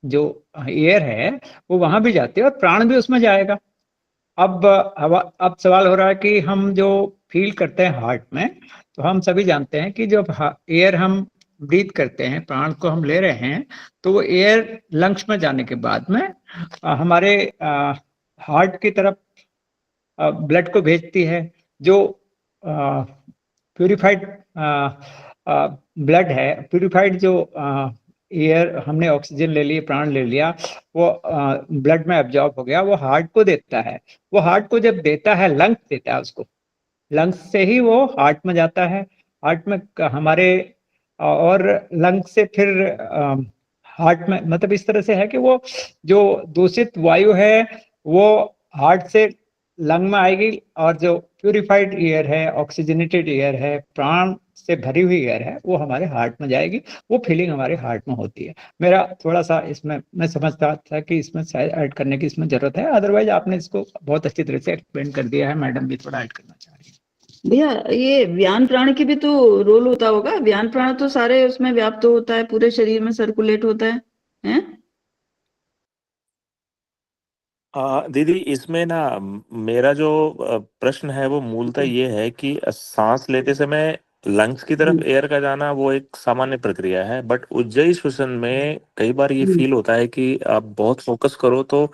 जो एयर है वो वहां भी जाती है और प्राण भी उसमें जाएगा। अब सवाल हो रहा है कि हम जो फील करते हैं हार्ट में, तो हम सभी जानते हैं कि जब एयर हम ब्रीथ करते हैं, प्राण को हम ले रहे हैं, तो वो एयर लंग्स में जाने के बाद में हमारे हार्ट की तरफ ब्लड को भेजती है। जो प्यूरिफाइड ब्लड है, प्यूरिफाइड जो एयर हमने ऑक्सीजन ले ली, प्राण ले लिया, वो ब्लड में एब्जॉर्ब हो गया, वो हार्ट को देता है। वो हार्ट को जब देता है, लंग्स देता है उसको, लंग्स से ही वो हार्ट में जाता है। हार्ट में हमारे और लंग्स से फिर हार्ट में, मतलब इस तरह से है कि वो जो दूषित वायु है वो हार्ट से लंग में आएगी, और जो प्यूरिफाइड एयर है, ऑक्सीजनेटेड एयर है, प्राण से भरी हुई एयर है, वो हमारे हार्ट में जाएगी। वो फीलिंग हमारे हार्ट में होती है। मेरा थोड़ा सा इसमें मैं समझता था कि इसमें शायद ऐड करने की इसमें जरूरत है, अदरवाइज आपने इसको बहुत अच्छी तरह से एक्सप्लेन कर दिया है। मैडम भी थोड़ा ऐड करना चाह रही है। भैया ये व्यान प्राण की भी तो रोल होता होगा। व्यान प्राण तो सारे उसमें व्याप्त होता है, पूरे शरीर में सर्कुलेट होता है, हैं? दीदी इसमें ना मेरा जो प्रश्न है वो मूलतः ये है कि सांस लेते समय लंग्स की तरफ एयर का जाना वो एक सामान्य प्रक्रिया है, बट उज्जयी श्वसन में कई बार ये फील होता है कि आप बहुत फोकस करो तो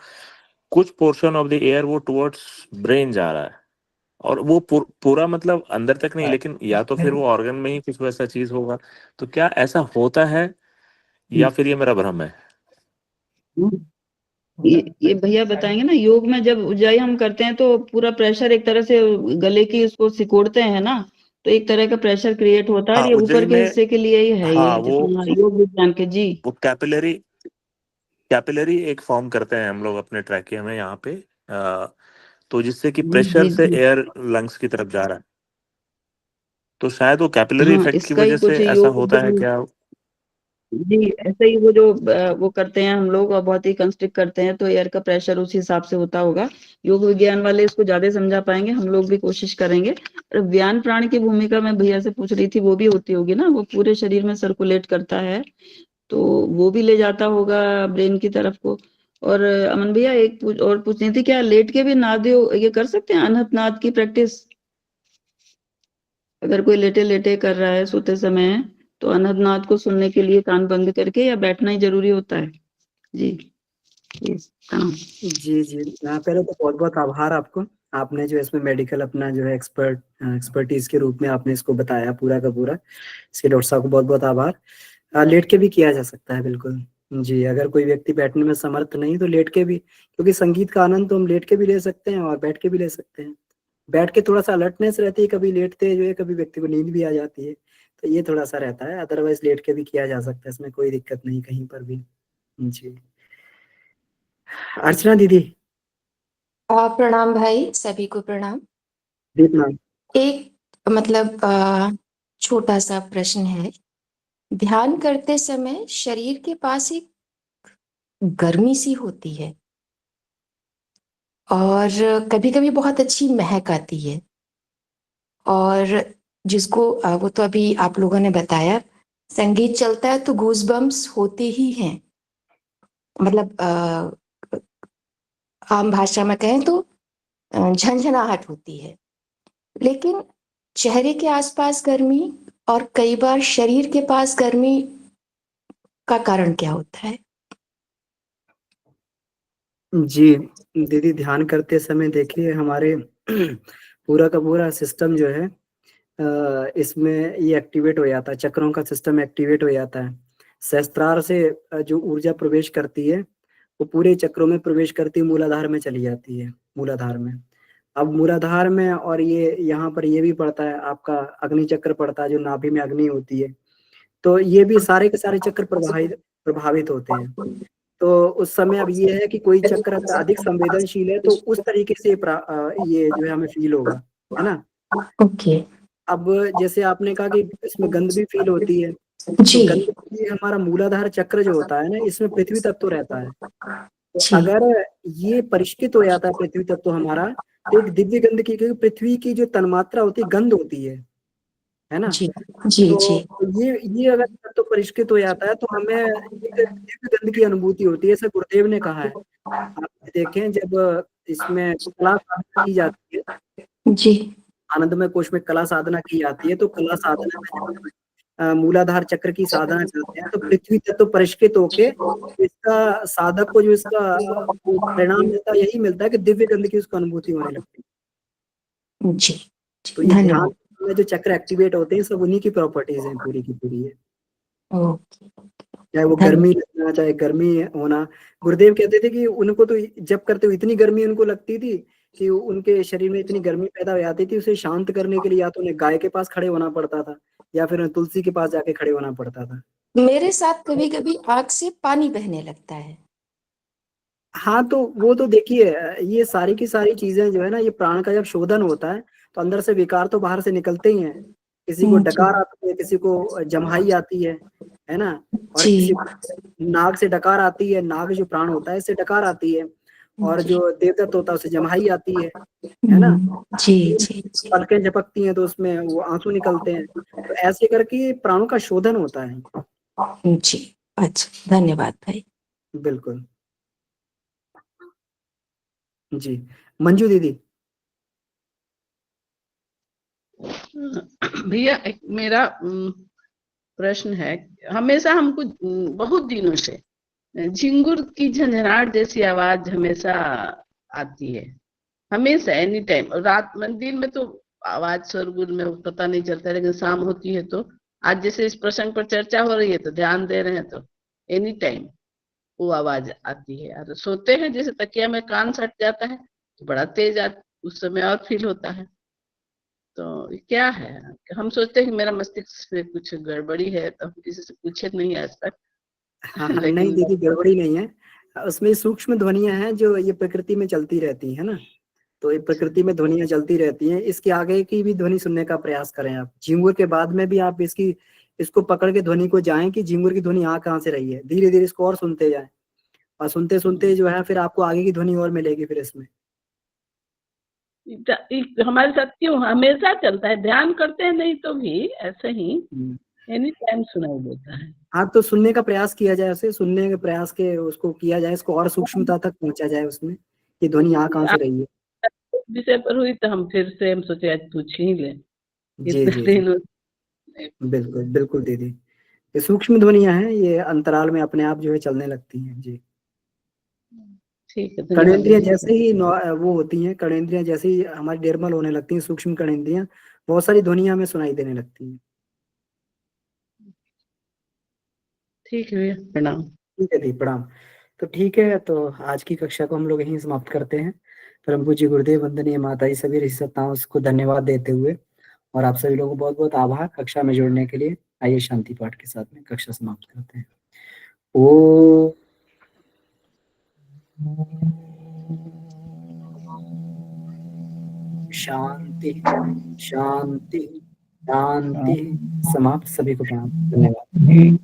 कुछ पोर्शन ऑफ द एयर वो टुवर्ड्स ब्रेन जा रहा है, और वो पूरा मतलब अंदर तक नहीं, लेकिन या तो फिर वो ऑर्गन में ही कुछ वैसा चीज होगा। तो क्या ऐसा होता है या फिर ये मेरा भ्रम है? ये भैया बताएंगे ना। योग में जब उज्जाई हम करते हैं तो पूरा प्रेशर एक तरह से गले की उसको सिकोड़ते हैं ना, तो एक तरह का प्रेशर क्रिएट होता है। हाँ, ये ऊपर उज्जयी के में, हिस्से के लिए ही है, हाँ, ये जितना योग विज्ञान के जी। वो कैपिलरी एक फॉर्म करते हैं हम लोग अपने ट्रैकिया में यहाँ पे, तो जिससे कि प्रेशर जी से जी एयर लंग्स की तरफ जा रहा है। तो शायद वो कैपिलरी हाँ, इफेक्ट की इसका ही वजह कुछ से ऐसा योग होता है विज्ञान। क्या? जी ऐसे ही वो जो वो करते हैं हम लोग और बहुत ही कंस्ट्रिक्ट करते हैं, तो एयर का प्रेशर उस हिसाब से होता होगा। योग विज्ञान वाले इसको ज्यादा समझा पाएंगे, हम लोग भी कोशिश करेंगे। और व्यान प्राण की भूमिका मैं भैया से पूछ रही थी, वो भी होती होगी ना, वो पूरे शरीर में सर्कुलेट करता है, तो वो भी ले जाता होगा ब्रेन की तरफ को। और अमन भैया एक और पूछनी थी, क्या लेट के भी नाद ये कर सकते हैं, अनहत नाद की प्रैक्टिस? अगर कोई लेटे लेटे कर रहा है सोते समय, तो अनहद नाद को सुनने के लिए कान बंद करके, या बैठना ही जरूरी होता है? जी प्लीज। जी पहले तो बहुत बहुत आभार आपको। आपने जो इसमें मेडिकल अपना जो है एक्सपर्टीज के रूप में आपने इसको बताया पूरा का पूरा, इसके डॉक्टर साहब को बहुत बहुत आभार। लेट के भी किया जा सकता है बिल्कुल। जी, अगर कोई व्यक्ति बैठने में समर्थ नहीं तो लेट के भी, क्योंकि संगीत का आनंद तो हम लेट के भी ले सकते हैं और बैठ के भी ले सकते हैं। बैठ के थोड़ा सा अलर्टनेस रहती है, कभी लेटते जो है कभी व्यक्ति को नींद भी आ जाती है, तो ये थोड़ा सा रहता है। अदरवाइज लेट के भी किया जा सकता है, इसमें कोई दिक्कत नहीं कहीं पर भी। जी, अर्चना दीदी। प्रणाम भाई, सभी को प्रणाम। दीपना। एक मतलब छोटा सा प्रश्न है। ध्यान करते समय शरीर के पास एक गर्मी सी होती है और कभी कभी बहुत अच्छी महक आती है, और जिसको वो तो अभी आप लोगों ने बताया, संगीत चलता है तो गूज़बम्प्स होते ही हैं। मतलब आम भाषा में कहें तो झंझनाहट होती है। लेकिन चेहरे के आसपास गर्मी और कई बार शरीर के पास गर्मी का कारण क्या होता है? जी दीदी, ध्यान करते समय देखिए हमारे पूरा का पूरा सिस्टम जो है इसमें ये एक्टिवेट हो जाता है, चक्रों का सिस्टम एक्टिवेट हो जाता है। सहस्त्रार से जो ऊर्जा प्रवेश करती है वो पूरे चक्रों में प्रवेश करती है, मूलाधार में चली जाती है, मूलाधार में। अब मूलाधार में, और ये यहाँ पर ये भी पड़ता है आपका अग्नि चक्र पड़ता है, जो नाभि में अग्नि होती है, तो ये भी सारे के सारे चक्र प्रभावित होते हैं। तो उस समय अब ये है कि कोई चक्र अगर अधिक संवेदनशील है तो उस तरीके से ये जो है हमें फील होगा, है ना। ओके। अब जैसे आपने कहा कि इसमें गंध भी फील होती है, तो जी गंध भी हमारा मूलाधार चक्र जो होता है ना, इसमें पृथ्वी तत्व रहता है। तो जी अगर ये परिष्कृत हो जाता है पृथ्वी तत्व हमारा, तो एक दिव्य गंध की, क्योंकि पृथ्वी की जो तन्मात्रा होती है गंध होती है ना। जी जी तो जी ये अगर तत्व परिष्कृत हो जाता है तो हमें एक दिव्य गंध की अनुभूति होती है, ऐसा गुरुदेव ने कहा है। आप देखें जब इसमें कला साधना की जाती है, जी आनंदमय कोश में कला साधना की जाती है, तो कला साधना में जब हम मूलाधार चक्र की साधना करते हैं तो पृथ्वी तत्व परिष्कृत होके इसका साधक को जो इसका वो परिणाम मिलता है, यही मिलता है कि दिव्य गंध की उसको अनुभूति होने लगती है। जी तो ये ध्यान धन्यवाद। में जो चक्र एक्टिवेट होते हैं सब उन्हीं की प्रॉपर्टीज हैं पूरी की पूरी है। ओके। चाहे वो गर्मी लगना, चाहे गर्मी होना। गुरुदेव कहते थे कि उनको तो जब करते हुए इतनी गर्मी उनको लगती थी कि उनके शरीर में इतनी गर्मी पैदा हो जाती थी, उसे शांत करने के लिए या तो उन्हें गाय के पास खड़े होना पड़ता था या फिर उन्हें तुलसी के पास जाके खड़े होना पड़ता था। मेरे साथ कभी कभी आंख से पानी बहने लगता है। हाँ, तो वो तो देखिए, ये सारी की सारी चीजें जो है ना, ये प्राण का जब शोधन होता है तो अंदर से विकार तो बाहर से निकलते ही हैं। किसी को जी डकार आती है, किसी को जम्हाई आती है ना। और जी किसी को नाक से डकार आती है, नाक जो प्राण होता है इससे डकार आती है। और जी जो देवदत्त होता है उसे जम्हाई आती है ना। जी जी जी पलकें झपकती हैं तो उसमें वो आंसू निकलते हैं। तो ऐसे करके प्राणों का शोधन होता है। जी। अच्छा, धन्यवाद भाई। बिल्कुल। जी, मंजू दीदी। भैया एक मेरा प्रश्न है, हमेशा हमको बहुत दिनों से झिंगुर की झंझनाहट जैसी आवाज हमेशा आती है, हमेशा एनी टाइम। रात में, दिन में तो आवाज शोरगुल में पता नहीं चलता, लेकिन शाम होती है तो, आज जैसे इस प्रसंग पर चर्चा हो रही है तो ध्यान दे रहे हैं तो एनी टाइम वो आवाज आती है। और सोते हैं जैसे तकिया में कान सट जाता है तो बड़ा तेज उस समय और फील होता है। तो क्या है, हम सोचते हैं कि मेरा मस्तिष्क से कुछ गड़बड़ी है, तो हम किसी से पूछे नहीं आज तक। हाँ हाँ, नहीं दीदी, गड़बड़ी नहीं है। उसमें सूक्ष्म ध्वनियां हैं जो ये प्रकृति में चलती रहती है ना, तो ये प्रकृति में ध्वनियां चलती रहती हैं। इसके आगे की भी ध्वनि सुनने का प्रयास करें आप। झिंगुर के बाद में भी आप इसको पकड़ के ध्वनि को जाएं कि झिंगुर की ध्वनि आ कहाँ से रही है, धीरे धीरे इसको और सुनते जाएं, और सुनते सुनते जो है फिर आपको आगे की ध्वनि और मिलेगी फिर इसमें। हमारे साथ क्यों हमेशा चलता है, ध्यान करते हैं नहीं तो भी ऐसे ही एनी टाइम सुनाई देता है। हाँ, तो सुनने का प्रयास किया जाए, उसे सुनने के प्रयास के उसको किया जाए, इसको और सूक्ष्मता तक पहुंचा जाए उसमें कि ध्वनि आ कहाँ से रही है। विषय पर हुई तो हम फिर से हम सोचे आज पूछ ही ले। जी जी जी, बिल्कुल बिल्कुल दीदी, ये सूक्ष्म ध्वनियां हैं, ये अंतराल में अपने आप जो है चलने लगती हैं। जी, ठीक है। कर्णेंद्रियां जैसे ही वो होती हैं, कर्णेंद्रियां जैसे ही हमारी निर्मल होने लगती हैं, सूक्ष्म कर्णेंद्रियां, बहुत सारी ध्वनियां हमें सुनाई देने लगती हैं। ठीक है भैया, प्रणाम। ठीक है दी, प्रणाम। तो ठीक है, तो आज की कक्षा को हम लोग यहीं समाप्त करते हैं। परम पूज्य गुरुदेव, वंदनीय माता जी, सभी ऋषि सत्ताओं को धन्यवाद देते हुए और आप सभी लोगों को बहुत बहुत आभार कक्षा में जुड़ने के लिए। आइए शांति पाठ के साथ में कक्षा समाप्त करते हैं। ओ शांति शांति शांति। समाप्त। सभी को प्रणाम, धन्यवाद।